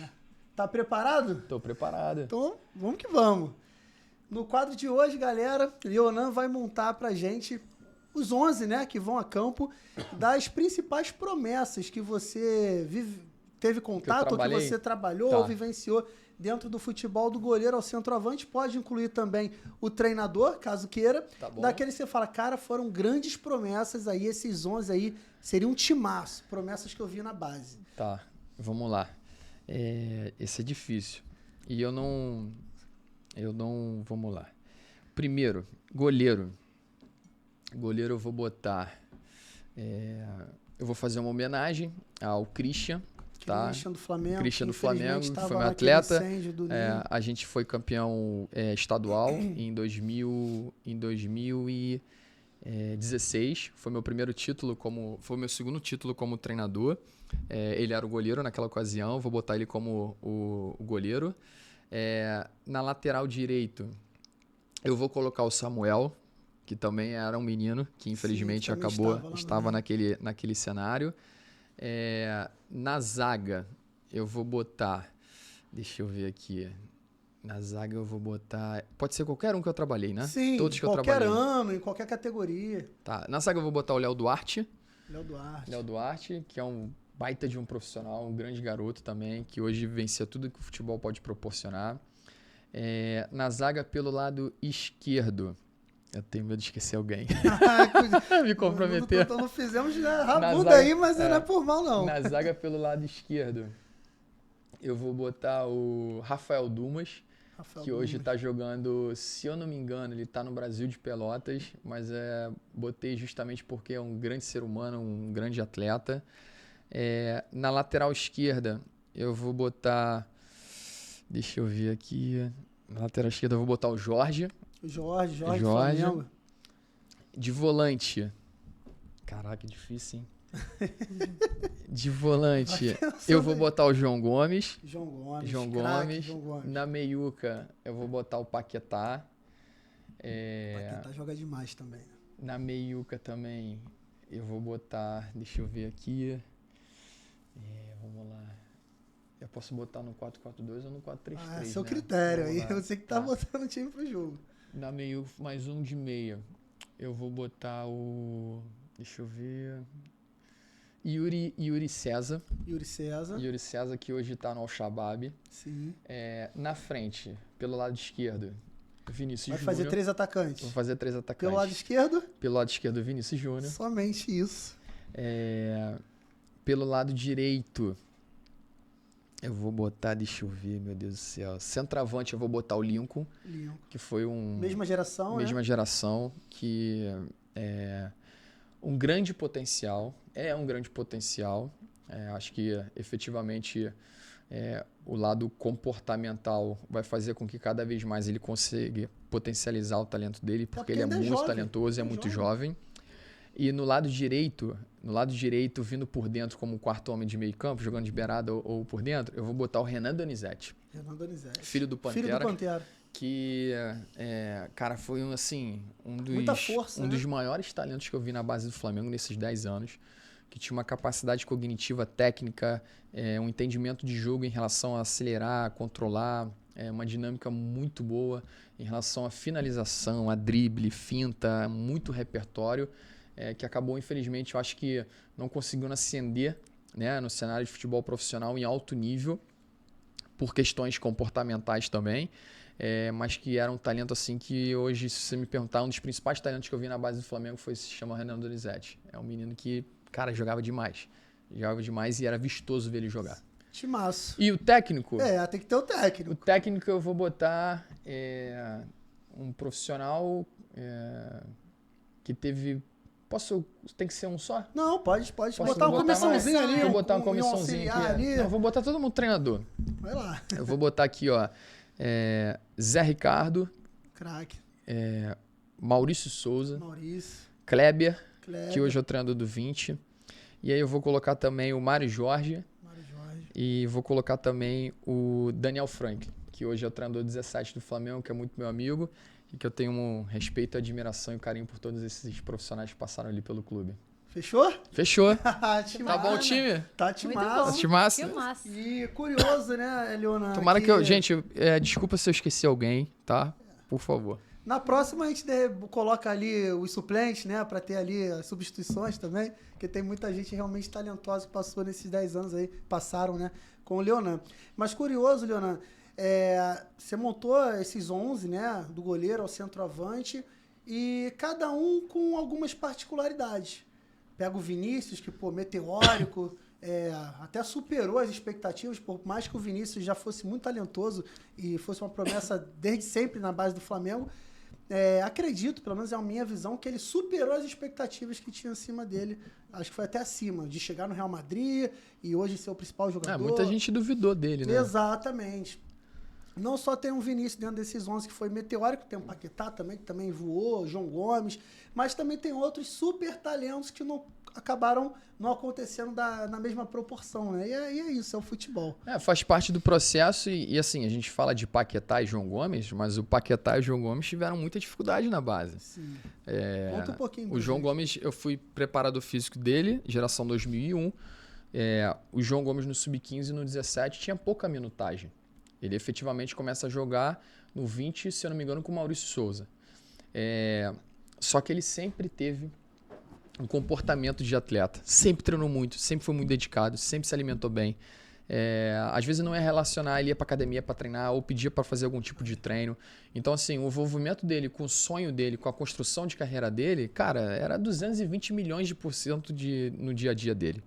Tá preparado? Tô preparado. Então, vamos que vamos. No quadro de hoje, galera, Leonan vai montar pra gente os 11, né, que vão a campo, das principais promessas que você teve contato, ou que você trabalhou ou vivenciou dentro do futebol, do goleiro ao centroavante. Pode incluir também o treinador, caso queira. Tá bom. Daquele que você fala, cara, foram grandes promessas aí, esses 11 aí, seriam um timaço, promessas que eu vi na base. Tá. Vamos lá. Esse é difícil. E eu não... Vamos lá. Primeiro, goleiro. Goleiro eu vou botar... eu vou fazer uma homenagem ao Christian. Tá? Christian do Flamengo. Christian do Flamengo, foi meu atleta. Do a gente foi campeão estadual em 2016. Foi meu primeiro título foi meu segundo título como treinador. Ele era o goleiro naquela ocasião, vou botar ele como o goleiro. Na lateral direito, eu vou colocar o Samuel, que também era um menino, que infelizmente estava naquele cenário. Na zaga, eu vou botar... Deixa eu ver aqui. Na zaga eu vou botar... Pode ser qualquer um que eu trabalhei, né? Sim, todos que eu qualquer trabalhei. ano, em qualquer categoria. Tá. Na zaga eu vou botar o Léo Duarte. Léo Duarte, que é um baita de um profissional, um grande garoto também, que hoje vivencia tudo que o futebol pode proporcionar. Na zaga pelo lado esquerdo, eu tenho medo de esquecer alguém. Me comprometer. Não fizemos rabuda aí, mas não é por mal, não. Na zaga pelo lado esquerdo, eu vou botar o Rafael Dumas, que hoje está jogando, se eu não me engano, ele está no Brasil de Pelotas, mas botei justamente porque é um grande ser humano, um grande atleta. Na lateral esquerda, eu vou botar... Deixa eu ver aqui. Na lateral esquerda, eu vou botar o Jorge. Jorge. Flamengo. De volante. Caraca, difícil, hein? De volante, eu vou botar o João Gomes. João Gomes. Na meiuca, eu vou botar o Paquetá. Paquetá joga demais também. Na meiuca também, eu vou botar... Deixa eu ver aqui. Vamos lá. Eu posso botar no 4-4-2 ou no 4-3-3, seu né? critério aí. Você que tá botando o time pro jogo. Na meio, mais um de meia. Eu vou botar o... Deixa eu ver... Yuri César. Yuri César, que hoje tá no Al-Shabaab. Sim. Na frente, pelo lado esquerdo, Vinícius Júnior. Vai fazer 3 atacantes. Vou fazer 3 atacantes. Pelo lado esquerdo? Pelo lado esquerdo, Vinícius Júnior. Somente isso. Pelo lado direito, Eu vou botar, deixa eu ver, meu Deus do céu. Centroavante eu vou botar o Lincoln, que foi Mesma geração, mesma né? geração, que é um grande potencial. É um grande potencial. Acho que efetivamente o lado comportamental vai fazer com que cada vez mais ele consiga potencializar o talento dele, porque ele é ainda é muito jovem, talentoso, é muito jovem. E no lado direito, vindo por dentro como quarto homem de meio campo, jogando de beirada ou por dentro, eu vou botar o Renan Donizete. Renan Donizete. Filho do Pantera. Filho do Pantera. Que, cara, foi Muita força, um dos maiores talentos que eu vi na base do Flamengo nesses 10 anos. Que tinha uma capacidade cognitiva, técnica, um entendimento de jogo em relação a acelerar, controlar, uma dinâmica muito boa em relação à finalização, a drible, finta, muito repertório. Que acabou, infelizmente, eu acho que não conseguiu ascender, né, no cenário de futebol profissional em alto nível, por questões comportamentais também, mas que era um talento assim que hoje, se você me perguntar, um dos principais talentos que eu vi na base do Flamengo se chama Renan Donizete. É um menino que, cara, jogava demais e era vistoso ver ele jogar. Timaço. E o técnico? Tem que ter o técnico. O técnico eu vou botar um profissional que teve... Tem que ser um só? Não, pode botar uma comissãozinha ali. Vou botar uma comissãozinha aqui. Ali. Não, vou botar todo mundo treinador. Vai lá. Eu vou botar aqui, ó. Zé Ricardo. Craque. Maurício Souza. Maurício. Kleber, que hoje é o treinador do 20. E aí eu vou colocar também o Mário Jorge. E vou colocar também o Daniel Franklin, que hoje é o treinador 17 do Flamengo, que é muito meu amigo. E que eu tenho um respeito, admiração e carinho por todos esses profissionais que passaram ali pelo clube. Fechou? Fechou. Tá bom o time? Tá timaço. Muito Timaço. Que massa. E curioso, né, Leonardo? Tomara que eu... Gente, desculpa se eu esqueci alguém, tá? Por favor. Na próxima a gente coloca ali os suplentes, né? Pra ter ali as substituições também. Porque tem muita gente realmente talentosa que passou nesses 10 anos aí. Passaram, né? Com o Leonan. Mas curioso, Leonan. Você montou esses 11, né? Do goleiro ao centroavante. E cada um com algumas particularidades. Pega o Vinícius, que, pô, meteórico, até superou as expectativas, por mais que o Vinícius já fosse muito talentoso e fosse uma promessa desde sempre na base do Flamengo. Acredito, pelo menos é a minha visão, que ele superou as expectativas que tinha acima dele. Acho que foi até acima, de chegar no Real Madrid e hoje ser o principal jogador. Muita gente duvidou dele, né? Exatamente. Não só tem um Vinícius dentro desses 11 que foi meteórico, tem o Paquetá também, que também voou, João Gomes, mas também tem outros super talentos que acabaram não acontecendo na mesma proporção, né? E é isso, é o futebol. Faz parte do processo e assim, a gente fala de Paquetá e João Gomes, mas o Paquetá e o João Gomes tiveram muita dificuldade na base. Sim. Conta um pouquinho. O João Gomes, eu fui preparador físico dele, geração 2001. O João Gomes no Sub-15 e no 17 tinha pouca minutagem. Ele efetivamente começa a jogar no 20, se eu não me engano, com o Maurício Souza. Só que ele sempre teve um comportamento de atleta. Sempre treinou muito, sempre foi muito dedicado, sempre se alimentou bem. Às vezes não ia relacionar, ele ia para academia para treinar ou pedia para fazer algum tipo de treino. Então, assim, o envolvimento dele com o sonho dele, com a construção de carreira dele, cara, era 220 milhões de % no dia a dia dele.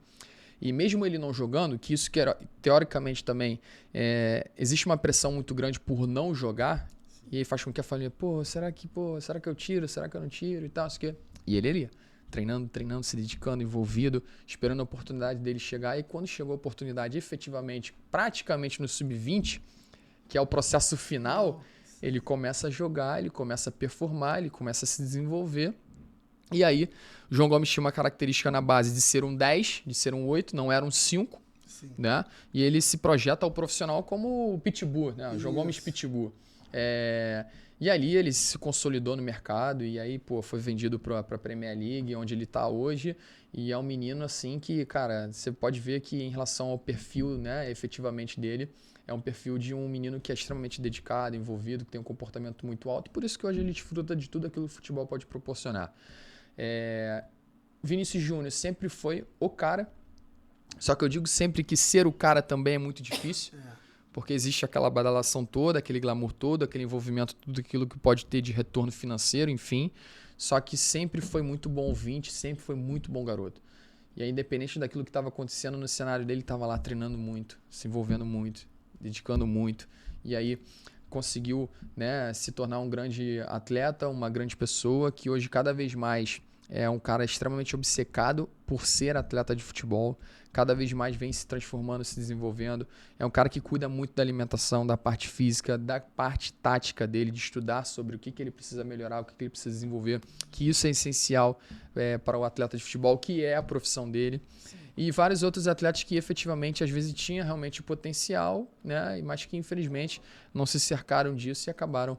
E mesmo ele não jogando, que isso que era, teoricamente também, existe uma pressão muito grande por não jogar, e aí faz com que a família, será que eu tiro, será que eu não tiro e tal, isso que... E ele iria, treinando, se dedicando, envolvido, esperando a oportunidade dele chegar, e quando chegou a oportunidade efetivamente, praticamente no Sub-20, que é o processo final, ele começa a jogar, ele começa a performar, ele começa a se desenvolver. E aí, o João Gomes tinha uma característica na base de ser um 10, de ser um 8, não era um 5, né? E ele se projeta ao profissional como o Pitbull, né? O João Gomes Pitbull. E ali ele se consolidou no mercado e aí, foi vendido para a Premier League, onde ele está hoje. E é um menino assim que, cara, você pode ver que em relação ao perfil, né, efetivamente dele, é um perfil de um menino que é extremamente dedicado, envolvido, que tem um comportamento muito alto. E por isso que hoje ele desfruta de tudo aquilo que o futebol pode proporcionar. Vinícius Júnior sempre foi o cara, só que eu digo sempre que ser o cara também é muito difícil, porque existe aquela badalação toda, aquele glamour todo, aquele envolvimento, tudo aquilo que pode ter de retorno financeiro, enfim, só que sempre foi muito bom ouvinte, sempre foi muito bom garoto. E aí, independente daquilo que estava acontecendo no cenário dele, ele estava lá treinando muito, se envolvendo muito, dedicando muito. E aí conseguiu, né, se tornar um grande atleta, uma grande pessoa, que hoje cada vez mais é um cara extremamente obcecado por ser atleta de futebol. Cada vez mais vem se transformando, se desenvolvendo. É um cara que cuida muito da alimentação, da parte física, da parte tática dele, de estudar sobre o que ele precisa melhorar, o que ele precisa desenvolver. Que isso é essencial para o atleta de futebol, que é a profissão dele. Sim. E vários outros atletas que efetivamente, às vezes, tinham realmente o potencial, né? Mas que, infelizmente, não se cercaram disso e acabaram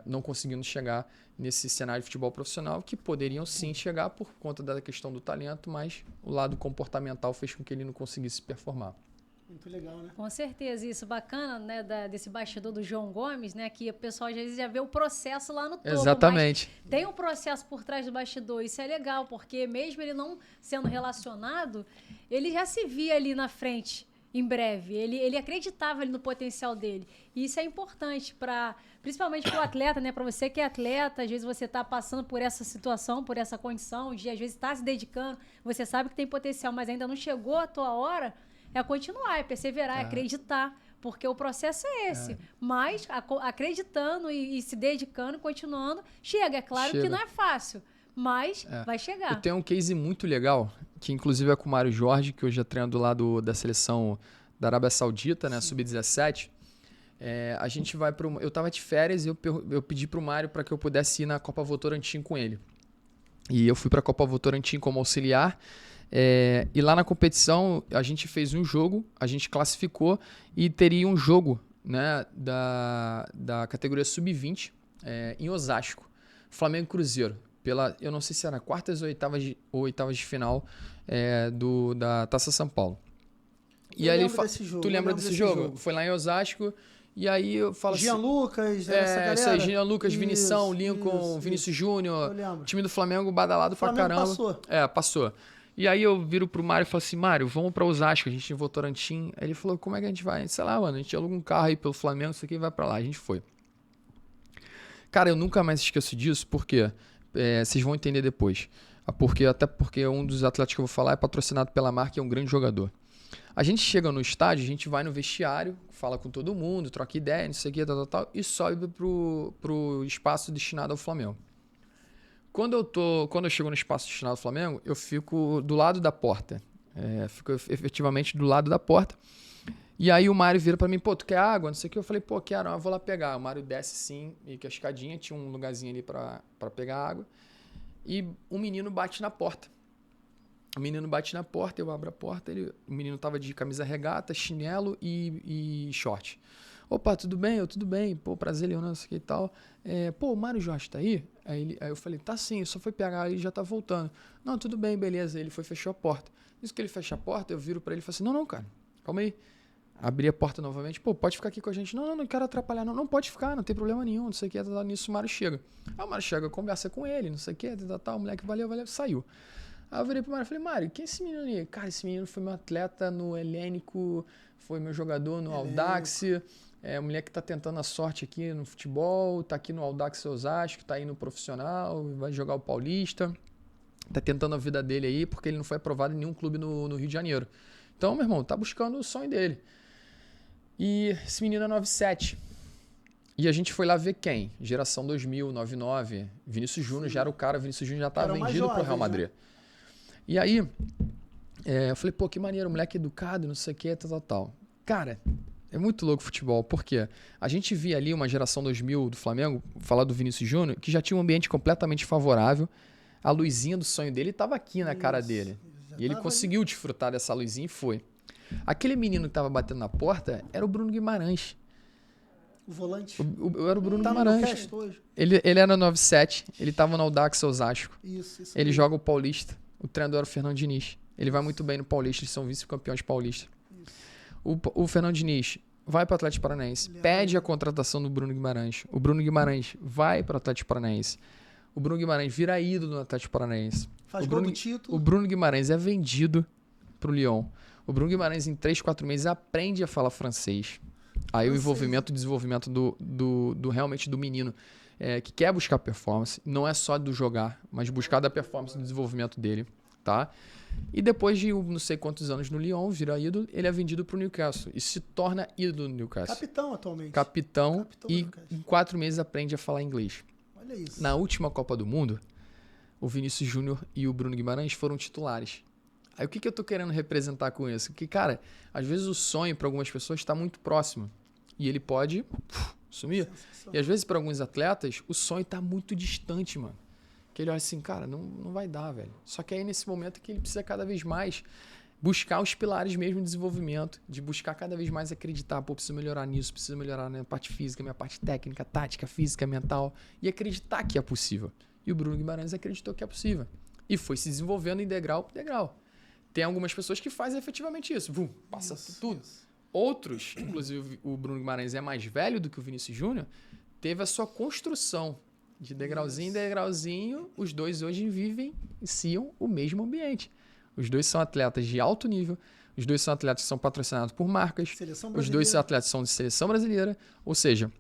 não conseguindo chegar nesse cenário de futebol profissional, que poderiam sim chegar por conta da questão do talento, mas o lado comportamental fez com que ele não conseguisse performar. Muito legal, né? Com certeza, isso bacana, né, desse bastidor do João Gomes, né, que o pessoal às vezes já vê o processo lá no topo. Exatamente. Mas tem um processo por trás do bastidor, isso é legal, porque mesmo ele não sendo relacionado, ele já se via ali na frente em breve, ele acreditava ali no potencial dele, e isso é importante principalmente para o atleta, né, para você que é atleta, às vezes você está passando por essa situação, por essa condição, de às vezes estar se dedicando, você sabe que tem potencial, mas ainda não chegou a tua hora, é continuar, é perseverar, é acreditar, porque o processo é esse. Mas acreditando e se dedicando, continuando, chega. É claro que não é fácil, mas vai chegar. Eu tenho um case muito legal, que inclusive é com o Mário Jorge, que hoje é treino do lado da seleção da Arábia Saudita, né, sub-17. A gente vai para eu estava de férias e eu pedi para o Mário para que eu pudesse ir na Copa Votorantim com ele. E eu fui para a Copa Votorantim como auxiliar. E lá na competição a gente fez um jogo, a gente classificou e teria um jogo, né, da categoria sub-20 em Osasco, Flamengo e Cruzeiro, eu não sei se era quartas ou oitavas de final da Taça São Paulo. E aí tu lembra desse jogo? Foi lá em Osasco. E aí eu falo Jean Lucas, essa galera. Isso aí, Jean Lucas, Vinição, Lincoln, Vinícius Júnior, time do Flamengo badalado pra caramba. Passou. Passou. E aí eu viro pro Mário e falo assim, Mário, vamos pra Osasco, a gente em Votorantim. Aí ele falou, como é que a gente vai? Sei lá, mano, a gente aluga um carro aí pelo Flamengo, isso aqui, vai pra lá. A gente foi. Cara, eu nunca mais esqueço disso, porque vocês vão entender depois. Até porque um dos atletas que eu vou falar é patrocinado pela marca e é um grande jogador. A gente chega no estádio, a gente vai no vestiário, fala com todo mundo, troca ideia, não sei o que, tal, e sobe pro espaço destinado ao Flamengo. Quando eu chego no espaço destinado ao Flamengo, eu fico do lado da porta. Fico efetivamente do lado da porta. E aí o Mário vira pra mim, pô, tu quer água? Não sei o que. Eu falei, pô, quero, eu vou lá pegar. O Mário desce sim, meio que a escadinha, tinha um lugarzinho ali pra pegar água. E um menino bate na porta. O menino bate na porta, eu abro a porta, o menino tava de camisa regata, chinelo e short. Opa, tudo bem? Tudo bem. Pô, prazer, Leonardo, não sei o que e tal. Pô, o Mário Jorge tá aí? Aí eu falei, tá sim, só foi pegar, ele já tá voltando. Não, tudo bem, beleza. Ele foi fechou a porta. Isso que ele fecha a porta, eu viro pra ele e falo assim, não, cara, calma aí. Abri a porta novamente, pô, pode ficar aqui com a gente. Não quero atrapalhar, não pode ficar, não tem problema nenhum, não sei o que, nisso o Mário chega. Aí o Mário chega, conversa com ele, não sei o que, o moleque valeu, saiu. Aí eu virei pro Mário e falei, Mário, quem é esse menino aí? Cara, esse menino foi meu atleta no Helênico, foi meu jogador no Audax, o moleque tá tentando a sorte aqui no futebol, tá aqui no Audax Osasco, tá aí no profissional, vai jogar o Paulista, tá tentando a vida dele aí, porque ele não foi aprovado em nenhum clube no Rio de Janeiro. Então, meu irmão, tá buscando o sonho dele. E esse menino é 97. E a gente foi lá ver quem? Geração 2000, 99, Vinícius Júnior já era o cara, Vinícius Júnior já tava vendido pro Real Madrid. E aí, eu falei, pô, que maneiro, moleque educado, não sei o que, tal. Cara, é muito louco o futebol, porque a gente via ali uma geração 2000 do Flamengo, falar do Vinícius Júnior, que já tinha um ambiente completamente favorável, a luzinha do sonho dele estava aqui na cara dele. E ele conseguiu desfrutar dessa luzinha e foi. Aquele menino que estava batendo na porta era o Bruno Guimarães. O volante? Era o Bruno Guimarães. Ele era 97, ele estava no Audax Osasco. Isso ele joga o Paulista. O treinador era o Fernando Diniz. Ele vai muito bem no Paulista, eles são vice-campeões paulistas. O Fernando Diniz vai para o Atlético Paranaense, pede a contratação do Bruno Guimarães. O Bruno Guimarães vai para o Atlético Paranaense. O Bruno Guimarães vira ídolo no Atlético Paranaense. Faz gol do título. O Bruno Guimarães é vendido para o Lyon. O Bruno Guimarães, em 3, 4 meses, aprende a falar francês. Aí o desenvolvimento realmente do menino que quer buscar performance, não é só do jogar, mas buscar da performance do desenvolvimento dele. tá? E depois de não sei quantos anos no Lyon, vira ídolo, ele é vendido pro Newcastle e se torna ídolo no Newcastle. Capitão atualmente. Capitão do e Newcastle. em 4 meses aprende a falar inglês. Olha isso. Na última Copa do Mundo, o Vinícius Júnior e o Bruno Guimarães foram titulares. Aí o que eu tô querendo representar com isso? Que, cara, às vezes o sonho para algumas pessoas está muito próximo e ele pode sumir. E às vezes para alguns atletas, o sonho tá muito distante, mano. Que ele olha assim, cara, não vai dar, velho. Só que aí nesse momento que ele precisa cada vez mais buscar os pilares mesmo de desenvolvimento, de buscar cada vez mais acreditar, pô, preciso melhorar nisso, preciso melhorar na minha parte física, minha parte técnica, tática, física, mental, e acreditar que é possível. E o Bruno Guimarães acreditou que é possível. E foi se desenvolvendo em degrau por degrau. Tem algumas pessoas que fazem efetivamente isso. Passa tudo. Isso. Outros, inclusive o Bruno Guimarães é mais velho do que o Vinícius Júnior, teve a sua construção de degrauzinho em degrauzinho. Os dois hoje vivenciam o mesmo ambiente. Os dois são atletas de alto nível. Os dois são atletas que são patrocinados por marcas. Os dois são atletas que são de seleção brasileira. Ou seja,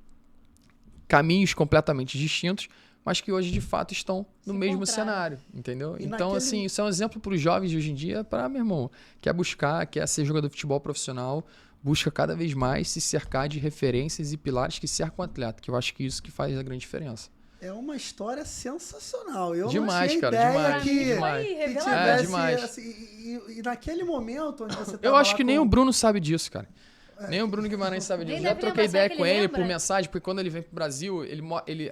caminhos completamente distintos, mas que hoje de fato estão no mesmo cenário, entendeu? E então, assim, isso é um exemplo para os jovens de hoje em dia, para, meu irmão, quer buscar, quer ser jogador de futebol profissional, busca cada vez mais se cercar de referências e pilares que cercam o atleta, que eu acho que isso que faz a grande diferença. É uma história sensacional. Eu Demais, não tinha cara, ideia demais, que, demais. que Revelador. tivesse, demais. assim, e naquele momento onde você tava Eu acho lá que nem com- o Bruno sabe disso, cara. Nem o Bruno Guimarães sabe disso. Nem Já deve troquei lembrar, ideia será que com ele ele por lembra? mensagem, porque quando ele vem pro Brasil,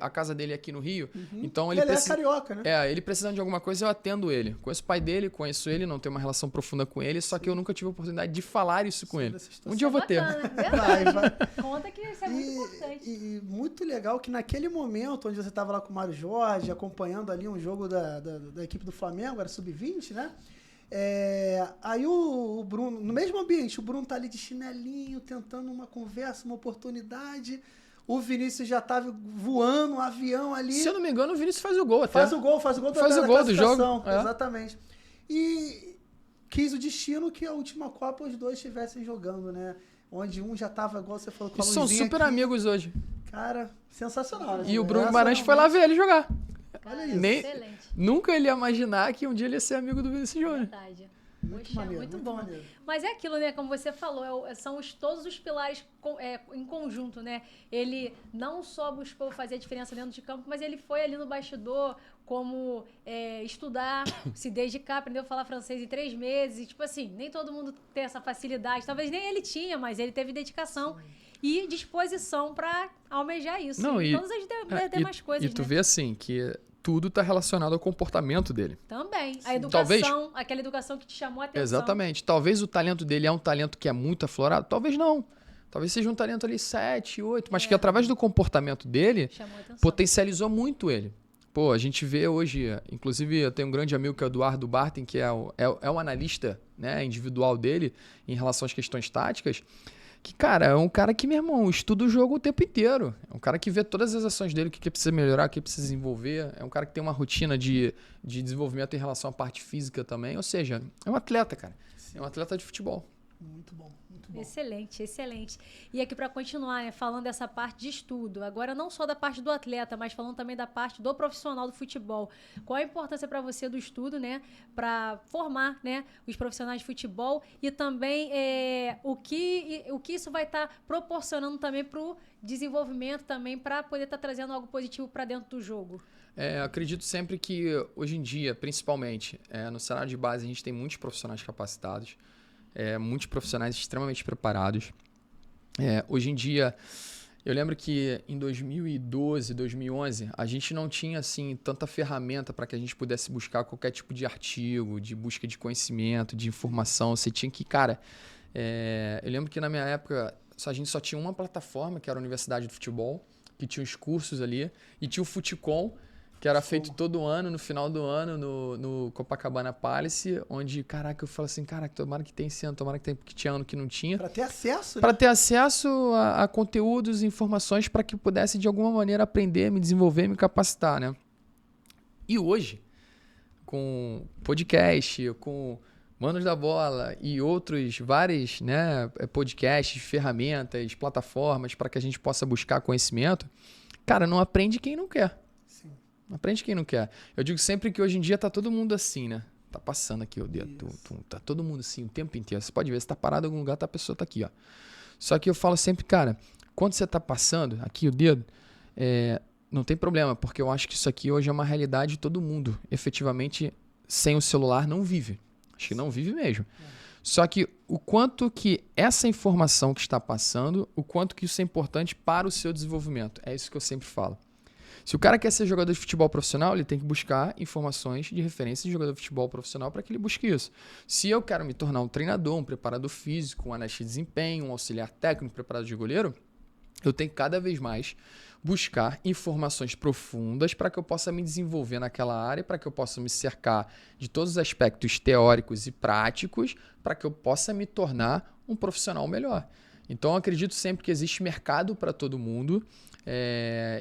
a casa dele é aqui no Rio, então Ele ele é precisa... carioca, né? Ele precisando de alguma coisa, eu atendo ele. Conheço o pai dele, conheço ele, não tenho uma relação profunda com ele, só que eu nunca tive a oportunidade de falar isso com ele. Sobre essa situação. Um dia eu vou ter. Bacana, verdade. Vai. Conta que isso é muito importante. E muito legal que naquele momento onde você estava lá com o Mário Jorge, acompanhando ali um jogo da equipe do Flamengo, era sub-20, né? Aí o Bruno, no mesmo ambiente, o Bruno tá ali de chinelinho, tentando uma conversa, uma oportunidade. O Vinícius já tava voando, um avião ali. Se eu não me engano, o Vinícius faz o gol até. Faz o gol Faz o gol do classificação, jogo, é. Exatamente. E quis o destino que a última Copa os dois estivessem jogando, né? Onde um já tava, igual você falou, com a Eles são luzinha super aqui. amigos hoje. Cara, sensacional. Né? E o Bruno Essa Guimarães foi lá ver ele jogar. Olha isso. Nem- Excelente. Nunca ele ia imaginar que um dia ele ia ser amigo do Vinícius Júnior. Verdade. Muito Poxa, maneiro, muito bom. maneiro. Mas é aquilo, né? Como você falou, são todos os pilares em conjunto, né? Ele não só buscou fazer a diferença dentro de campo, mas ele foi ali no bastidor como estudar, se dedicar, aprendeu a falar francês em 3 meses. E, tipo assim, nem todo mundo tem essa facilidade. Talvez nem ele tinha, mas ele teve dedicação e disposição para almejar isso. Não, e e- todas as demais coisas, E tu né? vê assim que tudo tá relacionado ao comportamento dele. Também. A Talvez- educação, aquela educação que te chamou a atenção. Exatamente. Talvez o talento dele é um talento que é muito aflorado, talvez não. Talvez seja um talento ali 7, 8, mas que através do comportamento dele Chamou a atenção. potencializou muito ele. Pô, a gente vê hoje, inclusive eu tenho um grande amigo que é o Eduardo Barton, que é o analista, né, individual dele em relação às questões táticas, que, cara, é um cara que, meu irmão, estuda o jogo o tempo inteiro. É um cara que vê todas as ações dele, o que precisa melhorar, o que precisa desenvolver. É um cara que tem uma rotina de desenvolvimento em relação à parte física também. Ou seja, é um atleta, cara. É um atleta de futebol. Muito bom, muito bom. Excelente, excelente. E aqui para continuar, né, falando dessa parte de estudo, agora não só da parte do atleta, mas falando também da parte do profissional do futebol. Qual a importância para você do estudo, né, para formar, né, os profissionais de futebol e também o que isso vai estar proporcionando também para o desenvolvimento também, para poder estar trazendo algo positivo para dentro do jogo? Acredito sempre que hoje em dia, principalmente, no cenário de base, a gente tem muitos profissionais capacitados, muitos profissionais extremamente preparados. Hoje em dia, eu lembro que em 2012, 2011, a gente não tinha assim tanta ferramenta para que a gente pudesse buscar qualquer tipo de artigo, de busca de conhecimento, de informação. Você tinha que, cara, eu lembro que na minha época a gente só tinha uma plataforma, que era a Universidade do Futebol, que tinha os cursos ali, e tinha o Futicom, que era feito todo ano, no final do ano, no Copacabana Palace, onde, caraca, eu falo assim, caraca, tomara que tenha esse ano, tomara que tenha, porque tinha ano que não tinha. Para ter acesso, né? Para ter acesso a conteúdos e informações para que eu pudesse, de alguma maneira, aprender, me desenvolver, me capacitar, né? E hoje, com podcast, com Manos da Bola e outros vários, né, podcasts, ferramentas, plataformas para que a gente possa buscar conhecimento, cara, não aprende quem não quer. Sim. Não aprende quem não quer. Eu digo sempre que hoje em dia tá todo mundo assim, né? Tá passando aqui o dedo. Tá todo mundo assim o tempo inteiro. Você pode ver, você tá parado em algum lugar, a pessoa tá aqui, ó. Só que eu falo sempre, cara, quando você tá passando aqui o dedo, não tem problema, porque eu acho que isso aqui hoje é uma realidade de todo mundo. Efetivamente, sem o celular, não vive. Acho que não vive mesmo. Só que o quanto que essa informação que está passando, o quanto que isso é importante para o seu desenvolvimento. É isso que eu sempre falo. Se o cara quer ser jogador de futebol profissional, ele tem que buscar informações de referência de jogador de futebol profissional para que ele busque isso. Se eu quero me tornar um treinador, um preparador físico, um analista de desempenho, um auxiliar técnico, preparador de goleiro, eu tenho que cada vez mais buscar informações profundas para que eu possa me desenvolver naquela área, para que eu possa me cercar de todos os aspectos teóricos e práticos, para que eu possa me tornar um profissional melhor. Então, eu acredito sempre que existe mercado para todo mundo.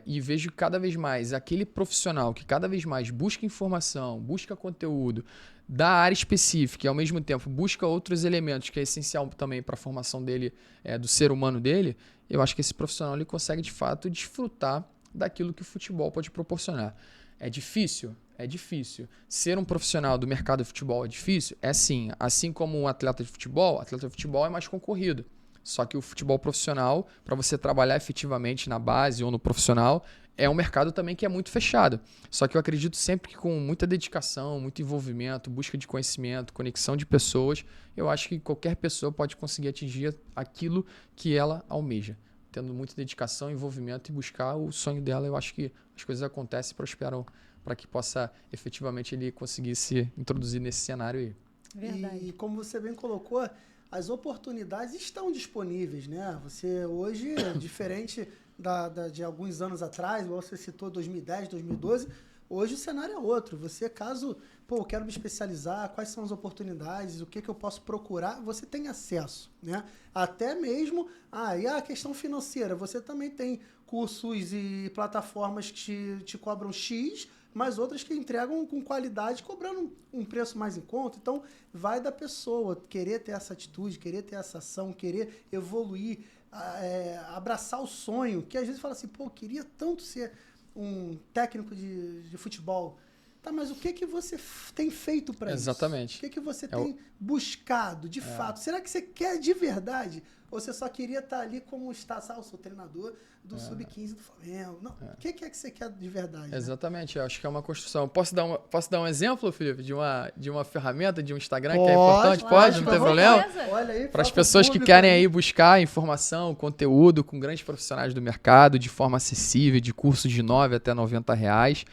E vejo cada vez mais aquele profissional que cada vez mais busca informação, busca conteúdo da área específica e ao mesmo tempo busca outros elementos que é essencial também para a formação dele, do ser humano dele. Eu acho que esse profissional ele consegue de fato desfrutar daquilo que o futebol pode proporcionar. É difícil? É difícil. Ser um profissional do mercado de futebol é difícil? É sim. Assim como um atleta de futebol é mais concorrido. Só que o futebol profissional, para você trabalhar efetivamente na base ou no profissional, é um mercado também que é muito fechado. Só que eu acredito sempre que com muita dedicação, muito envolvimento, busca de conhecimento, conexão de pessoas, eu acho que qualquer pessoa pode conseguir atingir aquilo que ela almeja. Tendo muita dedicação, envolvimento e buscar o sonho dela, eu acho que as coisas acontecem e prosperam para que possa efetivamente ele conseguir se introduzir nesse cenário aí. Verdade. E como você bem colocou, as oportunidades estão disponíveis, né? Você hoje, diferente de alguns anos atrás, igual você citou 2010, 2012, hoje o cenário é outro. Você, caso, eu quero me especializar, quais são as oportunidades, o que eu posso procurar, você tem acesso, né? Até mesmo, e a questão financeira, você também tem cursos e plataformas que te cobram X, mas outras que entregam com qualidade, cobrando um preço mais em conta. Então, vai da pessoa querer ter essa atitude, querer ter essa ação, querer evoluir, abraçar o sonho, que às vezes fala assim, queria tanto ser um técnico de futebol. Tá, mas o que você tem feito para isso? Exatamente. O que você tem buscado, de fato? Será que você quer de verdade? Ou você só queria estar ali como está, eu sou treinador do Sub-15 do Flamengo. Não, o que é que você quer de verdade? Exatamente, eu acho que é uma construção. Posso dar um exemplo, Felipe, de uma ferramenta, de um Instagram pode, que é importante? Pode, não tem problema? Olha aí, para as pessoas que querem aí buscar informação, conteúdo com grandes profissionais do mercado, de forma acessível, de curso de R$9 até R$90.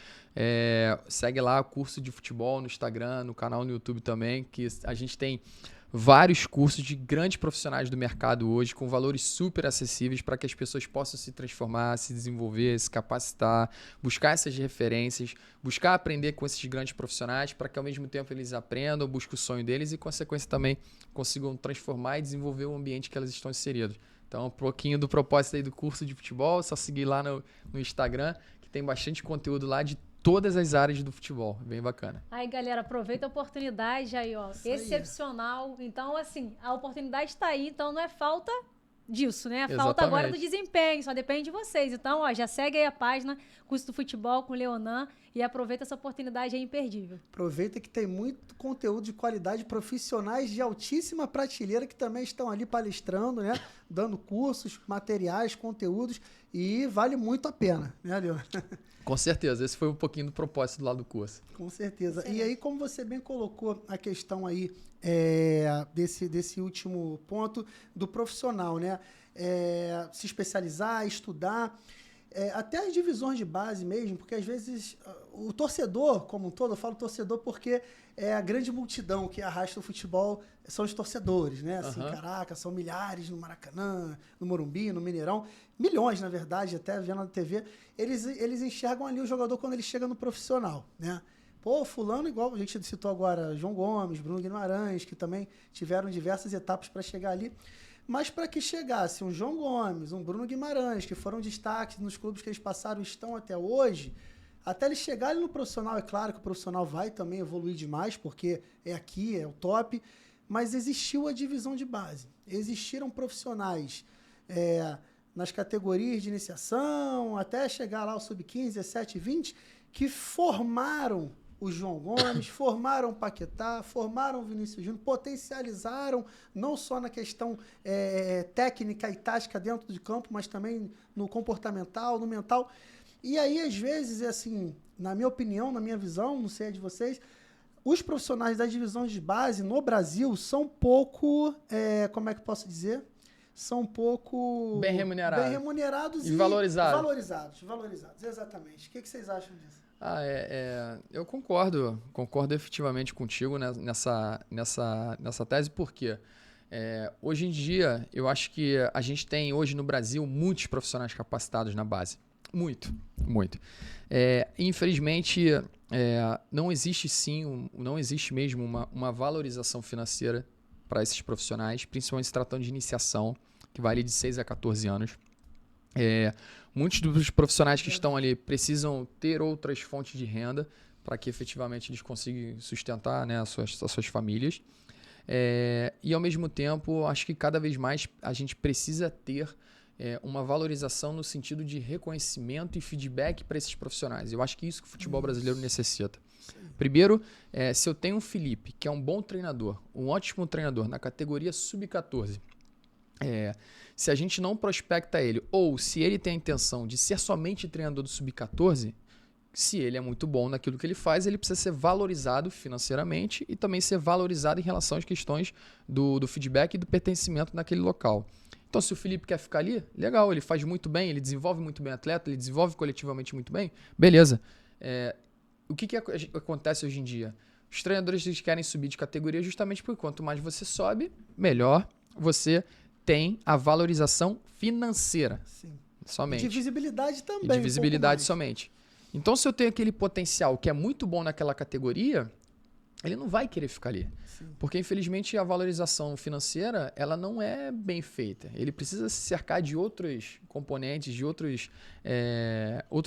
Segue lá o curso de futebol no Instagram, no canal no YouTube também, que a gente tem vários cursos de grandes profissionais do mercado hoje, com valores super acessíveis para que as pessoas possam se transformar, se desenvolver, se capacitar, buscar essas referências, buscar aprender com esses grandes profissionais para que ao mesmo tempo eles aprendam, busquem o sonho deles e, consequência, também consigam transformar e desenvolver o ambiente que elas estão inseridas. Então, um pouquinho do propósito aí do curso de futebol, só seguir lá no Instagram, que tem bastante conteúdo lá de todas as áreas do futebol. Bem bacana. Aí, galera, aproveita a oportunidade aí, ó. Isso excepcional. Aí. Então, assim, a oportunidade está aí, então não é falta disso, né? Falta agora do desempenho, só depende de vocês. Então, ó, já segue aí a página Curso do Futebol com o Leonan e aproveita essa oportunidade aí imperdível. Aproveita que tem muito conteúdo de qualidade, profissionais de altíssima prateleira que também estão ali palestrando, né? Dando cursos, materiais, conteúdos e vale muito a pena, né, Leonan? Com certeza, esse foi um pouquinho do propósito do lado do curso. Com certeza. Excelente. E aí, como você bem colocou a questão aí desse último ponto do profissional, né? Se especializar, estudar, até as divisões de base mesmo, porque às vezes o torcedor como um todo, eu falo torcedor porque é a grande multidão que arrasta o futebol, são os torcedores, né? Assim, caraca, são milhares no Maracanã, no Morumbi, no Mineirão, milhões, na verdade, até vendo na TV, eles enxergam ali o jogador quando ele chega no profissional, né? Fulano, igual a gente citou agora, João Gomes, Bruno Guimarães, que também tiveram diversas etapas para chegar ali. Mas para que chegasse um João Gomes, um Bruno Guimarães, que foram destaques nos clubes que eles passaram e estão até hoje, até eles chegarem no profissional, é claro que o profissional vai também evoluir demais, porque é aqui, é o top, mas existiu a divisão de base. Existiram profissionais nas categorias de iniciação, até chegar lá ao Sub-15, 17, 20, que formaram o João Gomes, formaram o Paquetá, formaram o Vinícius Júnior, potencializaram não só na questão técnica e tática dentro de campo, mas também no comportamental, no mental. E aí, às vezes, assim, na minha opinião, na minha visão, não sei a de vocês, os profissionais das divisões de base no Brasil são pouco, como é que eu posso dizer? São pouco... Bem remunerados e valorizados. Valorizados, exatamente. O que vocês acham disso? Eu concordo efetivamente contigo nessa tese, porque hoje em dia eu acho que a gente tem hoje no Brasil muitos profissionais capacitados na base. Muito. Infelizmente, não existe mesmo uma valorização financeira para esses profissionais, principalmente se tratando de iniciação, que vai ali de 6 a 14 anos. Muitos dos profissionais que estão ali precisam ter outras fontes de renda para que efetivamente eles consigam sustentar, né, as suas famílias. E ao mesmo tempo, acho que cada vez mais a gente precisa ter uma valorização no sentido de reconhecimento e feedback para esses profissionais. Eu acho que isso que o futebol brasileiro necessita. Primeiro, se eu tenho um Felipe, que é um bom treinador, um ótimo treinador na categoria sub-14, se a gente não prospecta ele, ou se ele tem a intenção de ser somente treinador do sub-14, se ele é muito bom naquilo que ele faz, ele precisa ser valorizado financeiramente e também ser valorizado em relação às questões do feedback e do pertencimento naquele local. Então, se o Felipe quer ficar ali, legal, ele faz muito bem, ele desenvolve muito bem o atleta, ele desenvolve coletivamente muito bem, beleza. O que acontece hoje em dia? Os treinadores eles querem subir de categoria justamente porque quanto mais você sobe, melhor você tem a valorização financeira. Sim. Somente. E de visibilidade também. E de visibilidade somente. Então, se eu tenho aquele potencial que é muito bom naquela categoria, ele não vai querer ficar ali. Sim. Porque, infelizmente, a valorização financeira ela não é bem feita. Ele precisa se cercar de outros componentes, de outros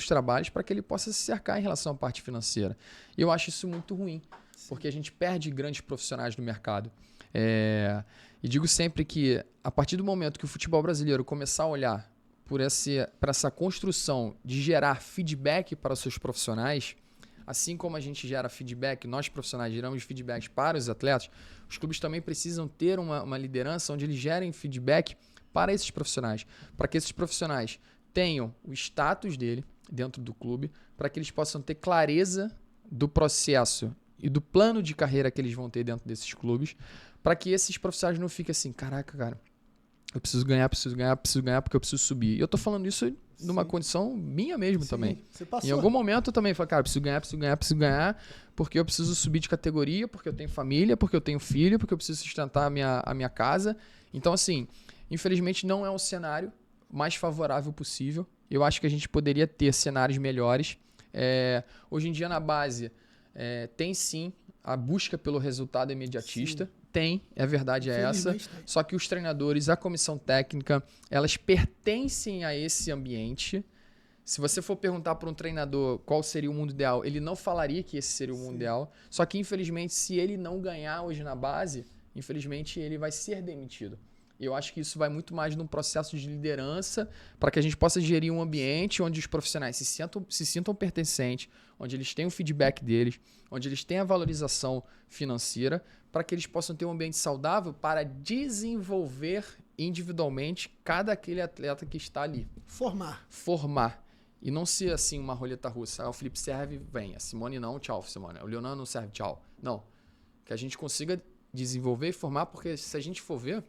trabalhos para que ele possa se cercar em relação à parte financeira. E eu acho isso muito ruim, porque a gente perde grandes profissionais no mercado. E digo sempre que, a partir do momento que o futebol brasileiro começar a olhar para essa construção de gerar feedback para os seus profissionais, assim como a gente gera feedback, nós profissionais geramos feedbacks para os atletas, os clubes também precisam ter uma liderança onde eles gerem feedback para esses profissionais, para que esses profissionais tenham o status dele dentro do clube, para que eles possam ter clareza do processo e do plano de carreira que eles vão ter dentro desses clubes, para que esses profissionais não fiquem assim, caraca, cara, eu preciso ganhar porque eu preciso subir. E eu tô falando isso numa condição minha mesmo também. Você passou. Em algum momento eu também falei, cara, preciso ganhar, porque eu preciso subir de categoria, porque eu tenho família, porque eu tenho filho, porque eu preciso sustentar a minha casa. Então, assim, infelizmente não é um cenário mais favorável possível. Eu acho que a gente poderia ter cenários melhores. Hoje em dia na base tem sim a busca pelo resultado imediatista. Sim. Tem, a verdade é essa. Só que os treinadores, a comissão técnica, elas pertencem a esse ambiente. Se você for perguntar para um treinador qual seria o mundo ideal, ele não falaria que esse seria o mundo ideal. Só que, infelizmente, se ele não ganhar hoje na base, infelizmente, ele vai ser demitido. Eu acho que isso vai muito mais num processo de liderança para que a gente possa gerir um ambiente onde os profissionais se sintam pertencentes, onde eles tenham o feedback deles, onde eles tenham a valorização financeira, para que eles possam ter um ambiente saudável para desenvolver individualmente cada aquele atleta que está ali. Formar. E não ser assim uma roleta russa. O Felipe serve, vem. A Simone não, tchau, Simone. O Leonan não serve, tchau. Não. Que a gente consiga desenvolver e formar, porque se a gente for ver,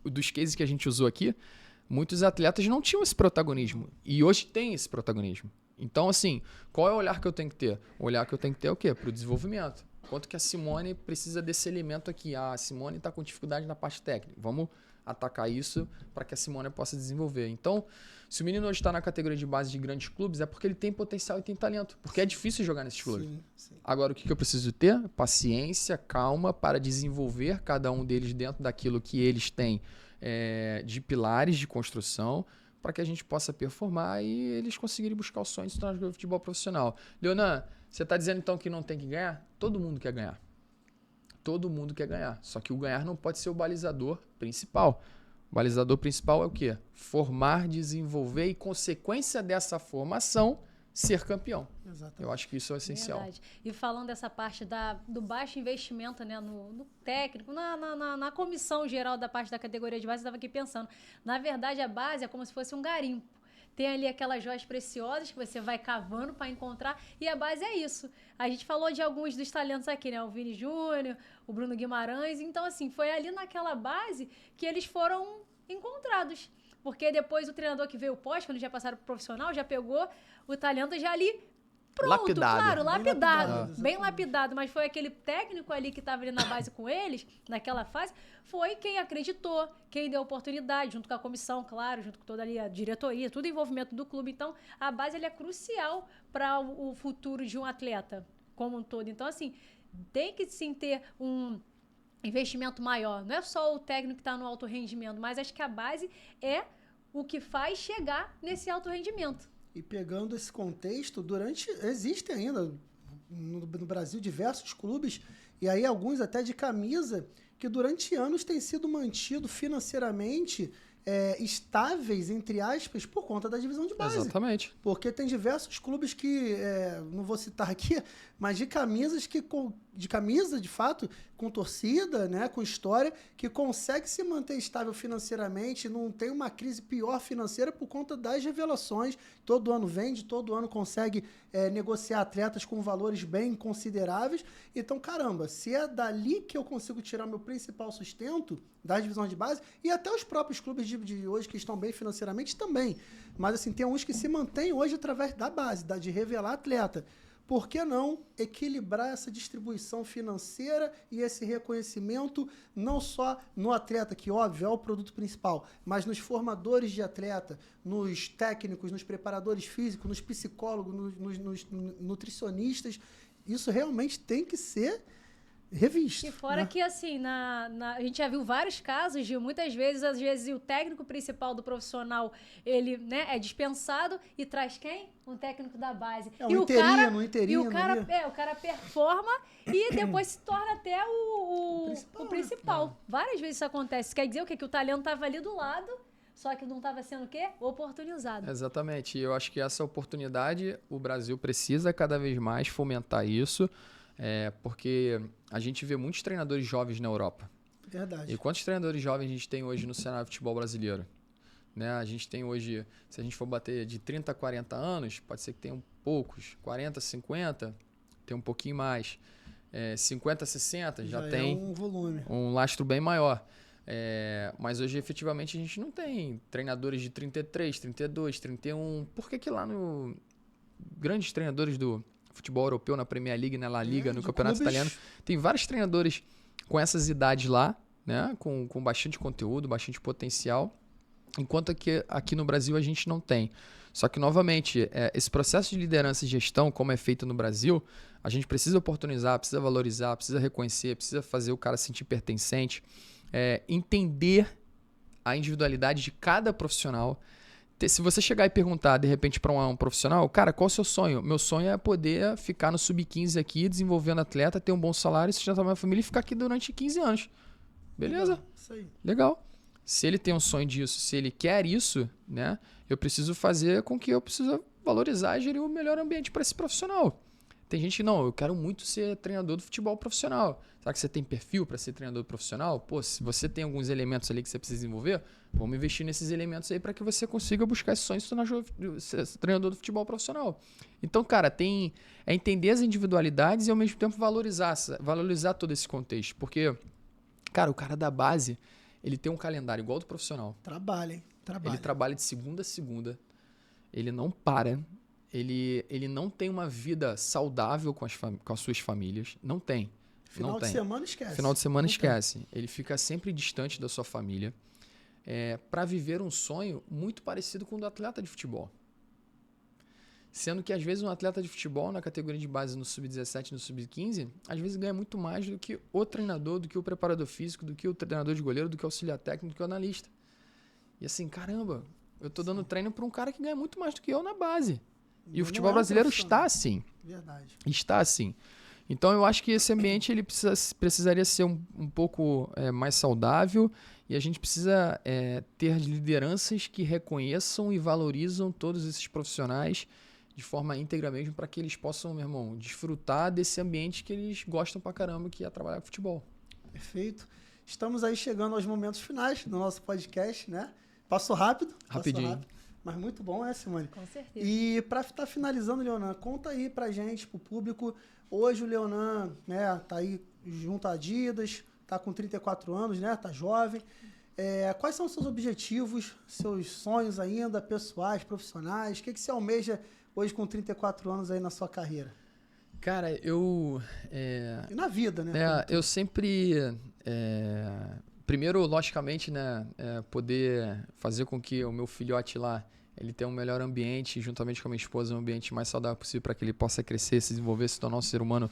dos cases que a gente usou aqui, muitos atletas não tinham esse protagonismo. E hoje tem esse protagonismo. Então, assim, qual é o olhar que eu tenho que ter? O olhar que eu tenho que ter é o quê? Para o desenvolvimento. Quanto que a Simone precisa desse elemento aqui? A Simone está com dificuldade na parte técnica. Vamos atacar isso para que a Simone possa desenvolver. Então, se o menino hoje está na categoria de base de grandes clubes, é porque ele tem potencial e tem talento. Porque é difícil jogar nesses clubes. Sim. Agora, o que eu preciso ter? Paciência, calma, para desenvolver cada um deles dentro daquilo que eles têm de pilares de construção, para que a gente possa performar e eles conseguirem buscar o sonho de se tornar jogador de futebol profissional. Leonan, você está dizendo então que não tem que ganhar? Todo mundo quer ganhar. Todo mundo quer ganhar. Só que o ganhar não pode ser o balizador principal. O balizador principal é o quê? Formar, desenvolver e, consequência dessa formação, ser campeão. Exatamente. Eu acho que isso é essencial. Verdade. E falando dessa parte do baixo investimento, né, no técnico, na comissão geral da parte da categoria de base, eu estava aqui pensando. Na verdade, a base é como se fosse um garimpo. Tem ali aquelas joias preciosas que você vai cavando para encontrar, e a base é isso. A gente falou de alguns dos talentos aqui, né? O Vini Júnior, o Bruno Guimarães. Então, assim, foi ali naquela base que eles foram encontrados. Porque depois o treinador que veio pós, quando já passaram pro profissional, já pegou o talento já ali pronto, Lapidado. claro, Bem lapidado, bem exatamente. lapidado, mas foi aquele técnico ali que estava ali na base com eles, naquela fase, foi quem acreditou, quem deu oportunidade, junto com a comissão, claro, junto com toda ali a diretoria, tudo envolvimento do clube. Então, a base ele é crucial para o futuro de um atleta como um todo. Então, assim, tem que sim ter um investimento maior. Não é só o técnico que está no alto rendimento, mas acho que a base é o que faz chegar nesse alto rendimento. E pegando esse contexto, existem ainda no Brasil diversos clubes, e aí alguns até de camisa, que durante anos têm sido mantidos financeiramente estáveis, entre aspas, por conta da divisão de base. Exatamente. Porque tem diversos clubes que, não vou citar aqui, mas de camisas de camisa, de fato, com torcida, né, com história, que consegue se manter estável financeiramente, não tem uma crise pior financeira por conta das revelações. Todo ano vende, todo ano consegue negociar atletas com valores bem consideráveis. Então, caramba, se é dali que eu consigo tirar meu principal sustento, das divisões de base, e até os próprios clubes de hoje que estão bem financeiramente também. Mas, assim, tem uns que se mantêm hoje através da base, de revelar atleta. Por que não equilibrar essa distribuição financeira e esse reconhecimento não só no atleta, que óbvio é o produto principal, mas nos formadores de atleta, nos técnicos, nos preparadores físicos, nos psicólogos, nos nutricionistas. Isso realmente tem que ser revisto. E fora né? que, assim, a gente já viu vários casos de muitas vezes, às vezes, o técnico principal do profissional, ele, né, é dispensado e traz quem? Um técnico da base. É um e interino, o cara, ali. o cara performa e depois se torna até o principal. né? Várias vezes isso acontece. Quer dizer o quê? Que o talento estava ali do lado, só que não estava sendo o quê? Oportunizado. Exatamente. E eu acho que essa oportunidade, o Brasil precisa cada vez mais fomentar isso, porque a gente vê muitos treinadores jovens na Europa. Verdade. E quantos treinadores jovens a gente tem hoje no cenário de futebol brasileiro? Né? A gente tem hoje, se a gente for bater de 30 a 40 anos, pode ser que tenham poucos. 40, 50, tem um pouquinho mais. 50, 60, já tem um volume. um lastro bem maior. Mas hoje, efetivamente, a gente não tem treinadores de 33, 32, 31. Por que lá no... Grandes treinadores do futebol europeu, na Premier League, na La Liga, no Campeonato Italiano, tem vários treinadores com essas idades lá, né? Com bastante conteúdo, bastante potencial, enquanto que aqui no Brasil a gente não tem. Só que, novamente, esse processo de liderança e gestão, como é feito no Brasil, a gente precisa oportunizar, precisa valorizar, precisa reconhecer, precisa fazer o cara se sentir pertencente, entender a individualidade de cada profissional. Se você chegar e perguntar, de repente, para um profissional, cara, qual é o seu sonho? Meu sonho é poder ficar no Sub-15 aqui, desenvolvendo atleta, ter um bom salário, sustentar minha família e ficar aqui durante 15 anos. Beleza? Isso aí. Legal. Se ele tem um sonho disso, se ele quer isso, né, eu preciso fazer com que eu preciso valorizar e gerir o melhor ambiente para esse profissional. Tem gente que, não, eu quero muito ser treinador do futebol profissional. Será que você tem perfil para ser treinador profissional? Pô, se você tem alguns elementos ali que você precisa desenvolver, vamos investir nesses elementos aí para que você consiga buscar esse sonho de se tornar treinador do futebol profissional. Então, cara, é entender as individualidades e ao mesmo tempo valorizar todo esse contexto. Porque, cara, o cara da base, ele tem um calendário igual ao do profissional. Trabalha, hein? Ele trabalha de segunda a segunda. Ele não para. Ele não tem uma vida saudável com as suas famílias. Não tem. Final de semana esquece. Final de semana esquece. Ele fica sempre distante da sua família para viver um sonho muito parecido com o do atleta de futebol. Sendo que, às vezes, um atleta de futebol na categoria de base no Sub-17 e no Sub-15, às vezes ganha muito mais do que o treinador, do que o preparador físico, do que o treinador de goleiro, do que o auxiliar técnico, do que o analista. E assim, caramba, eu tô dando treino para um cara que ganha muito mais do que eu na base. E o futebol brasileiro está assim. Verdade. Está assim. Então, eu acho que esse ambiente ele precisaria ser um pouco mais saudável e a gente precisa ter lideranças que reconheçam e valorizam todos esses profissionais de forma íntegra mesmo, para que eles possam, meu irmão, desfrutar desse ambiente que eles gostam pra caramba, que é trabalhar com futebol. Perfeito. Estamos aí chegando aos momentos finais do nosso podcast, né? Passou rápido. Rapidinho. Passou rápido, mas muito bom, né, Simone? Com certeza. E para estar finalizando, Leonan, conta aí pra gente, pro público. Hoje o Leonan, né, tá aí junto à Adidas, tá com 34 anos, né? Tá jovem. Quais são os seus objetivos, seus sonhos ainda, pessoais, profissionais? O que você almeja hoje com 34 anos aí na sua carreira? Cara, E na vida, né? eu sempre... primeiro, logicamente, né, poder fazer com que o meu filhote lá ele tenha um melhor ambiente, juntamente com a minha esposa, um ambiente mais saudável possível para que ele possa crescer, se desenvolver, se tornar um ser humano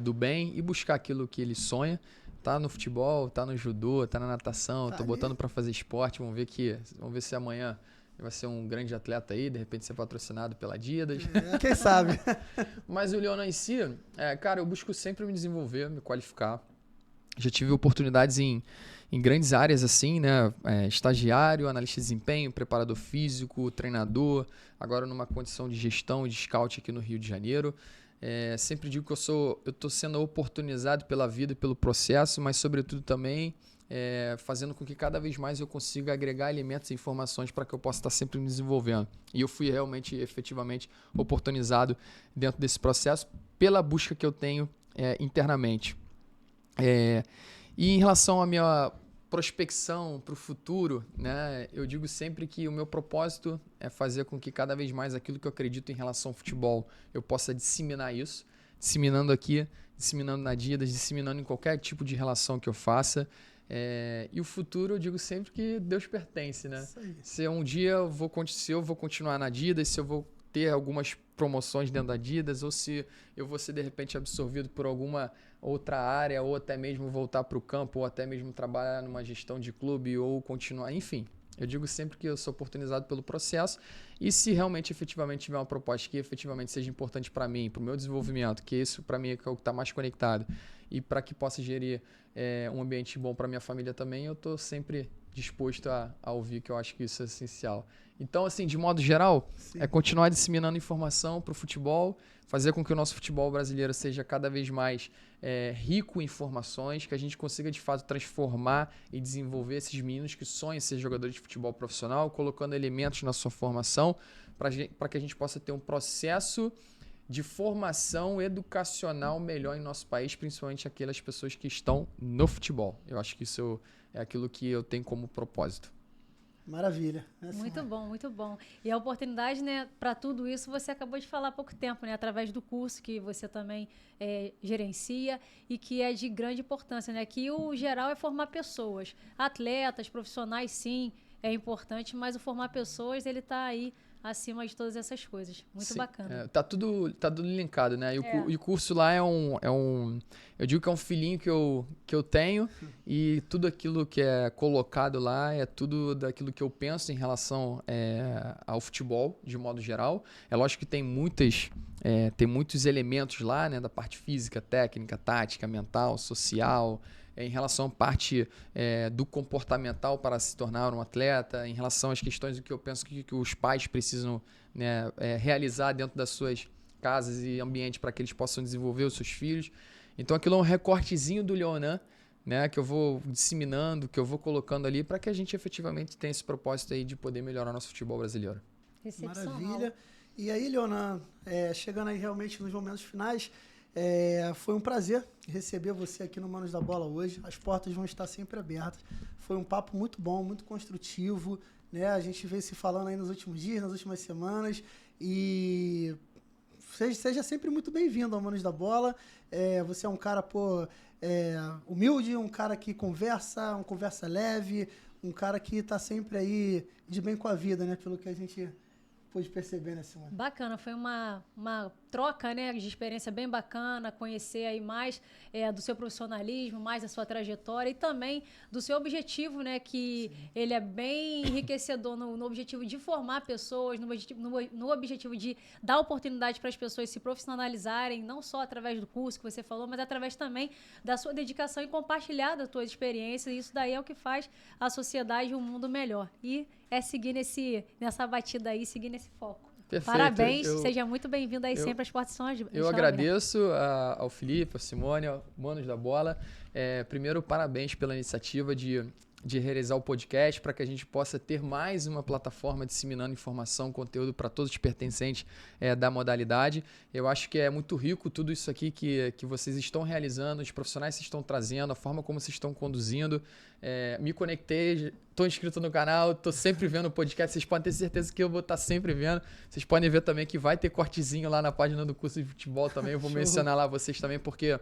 do bem e buscar aquilo que ele sonha. Tá no futebol, tá no judô, tá na natação, tô botando para fazer esporte. Vamos ver se amanhã vai ser um grande atleta aí, de repente ser patrocinado pela Adidas. Quem sabe? Mas o Leonan em si, cara, eu busco sempre me desenvolver, me qualificar. Já tive oportunidades em grandes áreas assim, né? Estagiário, analista de desempenho, preparador físico, treinador, agora numa condição de gestão e de scout aqui no Rio de Janeiro. Sempre digo que eu estou sendo oportunizado pela vida e pelo processo, mas sobretudo também fazendo com que cada vez mais eu consiga agregar elementos e informações para que eu possa estar sempre me desenvolvendo. E eu fui realmente, efetivamente, oportunizado dentro desse processo pela busca que eu tenho internamente. E em relação à minha prospecção para o futuro, né, eu digo sempre que o meu propósito é fazer com que cada vez mais aquilo que eu acredito em relação ao futebol eu possa disseminar isso, disseminando aqui, disseminando na Adidas, disseminando em qualquer tipo de relação que eu faça. E o futuro eu digo sempre que Deus pertence, né? Se um dia eu vou continuar na Adidas, se eu vou ter algumas promoções dentro da Adidas, ou se eu vou ser de repente absorvido por alguma outra área, ou até mesmo voltar para o campo, ou até mesmo trabalhar numa gestão de clube, ou continuar, enfim. Eu digo sempre que eu sou oportunizado pelo processo e se realmente, efetivamente, tiver uma proposta que efetivamente seja importante para mim, para o meu desenvolvimento, que isso para mim é o que está mais conectado e para que possa gerir um ambiente bom para minha família também, eu estou sempre disposto a ouvir, que eu acho que isso é essencial. Então, assim, de modo geral, continuar disseminando informação para o futebol, fazer com que o nosso futebol brasileiro seja cada vez mais rico em informações, que a gente consiga, de fato, transformar e desenvolver esses meninos que sonham em ser jogadores de futebol profissional, colocando elementos na sua formação, para que a gente possa ter um processo de formação educacional melhor em nosso país, principalmente aquelas pessoas que estão no futebol. Eu acho que isso é aquilo que eu tenho como propósito. Maravilha. Muito bom, muito bom. E a oportunidade, né, para tudo isso, você acabou de falar há pouco tempo, né, através do curso que você também gerencia e que é de grande importância, né, que o geral é formar pessoas, atletas, profissionais, sim, é importante, mas o formar pessoas, ele está aí acima de todas essas coisas. Muito bacana. Tá tudo linkado, né? E o curso lá eu digo que é um filhinho que eu tenho e tudo aquilo que é colocado lá é tudo daquilo que eu penso em relação ao futebol, de modo geral. É lógico que tem muitos elementos lá, né? Da parte física, técnica, tática, mental, social, em relação à parte do comportamental para se tornar um atleta, em relação às questões do que eu penso que os pais precisam, né, realizar dentro das suas casas e ambiente para que eles possam desenvolver os seus filhos. Então aquilo é um recortezinho do Leonan, né, que eu vou disseminando, que eu vou colocando ali para que a gente efetivamente tenha esse propósito aí de poder melhorar nosso futebol brasileiro. Maravilha. E aí, Leonan, chegando aí realmente nos momentos finais, foi um prazer receber você aqui no Manos da Bola hoje. As portas vão estar sempre abertas. Foi um papo muito bom, muito construtivo, né? A gente veio se falando aí nos últimos dias, nas últimas semanas. E seja sempre muito bem-vindo ao Manos da Bola. Você é um cara, humilde, um cara que conversa leve, um cara que está sempre aí de bem com a vida, né? Pelo que a gente pôde perceber, né, Simone? Bacana, foi uma troca, né, de experiência bem bacana, conhecer aí mais do seu profissionalismo, mais da sua trajetória e também do seu objetivo, né, que ele é bem enriquecedor no objetivo de formar pessoas, no objetivo de dar oportunidade para as pessoas se profissionalizarem, não só através do curso que você falou, mas através também da sua dedicação e compartilhar das suas experiências. E isso daí é o que faz a sociedade e o mundo melhor. E seguir nessa batida aí, seguir nesse foco. Perfeito. Parabéns, seja muito bem-vindo aí sempre, as portas são abertas. Eu agradeço ao Felipe, ao Simone, ao Manos da Bola. Primeiro, parabéns pela iniciativa de realizar o podcast para que a gente possa ter mais uma plataforma disseminando informação, conteúdo para todos os pertencentes da modalidade. Eu acho que é muito rico tudo isso aqui que vocês estão realizando, os profissionais que estão trazendo, a forma como vocês estão conduzindo. Me conectei, estou inscrito no canal, estou sempre vendo o podcast, vocês podem ter certeza que eu vou estar sempre vendo. Vocês podem ver também que vai ter cortezinho lá na página do curso de futebol também, eu vou mencionar lá vocês também, porque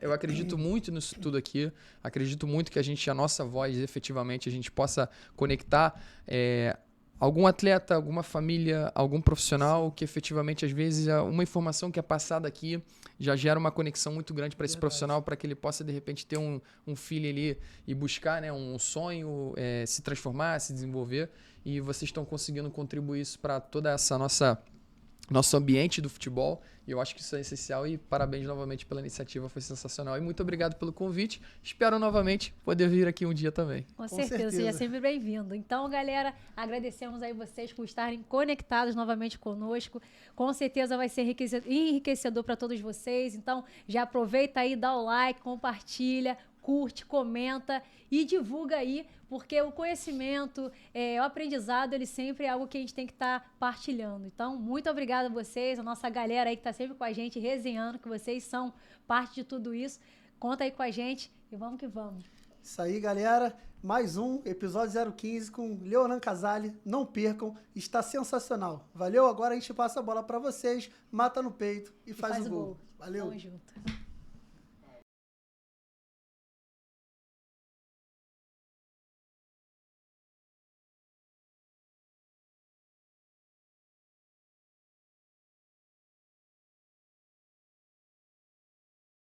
eu acredito muito nisso tudo aqui, acredito muito que a nossa voz, efetivamente, a gente possa conectar algum atleta, alguma família, algum profissional que efetivamente, às vezes, uma informação que é passada aqui já gera uma conexão muito grande para esse profissional, para que ele possa, de repente, ter um feeling ali e buscar, né, um sonho, se transformar, se desenvolver. E vocês estão conseguindo contribuir isso para toda essa nosso ambiente do futebol, e eu acho que isso é essencial, e parabéns novamente pela iniciativa, foi sensacional, e muito obrigado pelo convite, espero novamente poder vir aqui um dia também. Com certeza, seja sempre bem-vindo. Então, galera, agradecemos aí vocês por estarem conectados novamente conosco, com certeza vai ser enriquecedor para todos vocês, então já aproveita aí, dá o like, compartilha, curte, comenta e divulga aí, porque o conhecimento, o aprendizado, ele sempre é algo que a gente tem que estar partilhando. Então, muito obrigada a vocês, a nossa galera aí que está sempre com a gente, resenhando, que vocês são parte de tudo isso. Conta aí com a gente e vamos que vamos. Isso aí, galera. Mais um episódio 015 com Leonan Casale. Não percam, está sensacional. Valeu? Agora a gente passa a bola para vocês, mata no peito e faz o gol. Valeu. Tamo junto.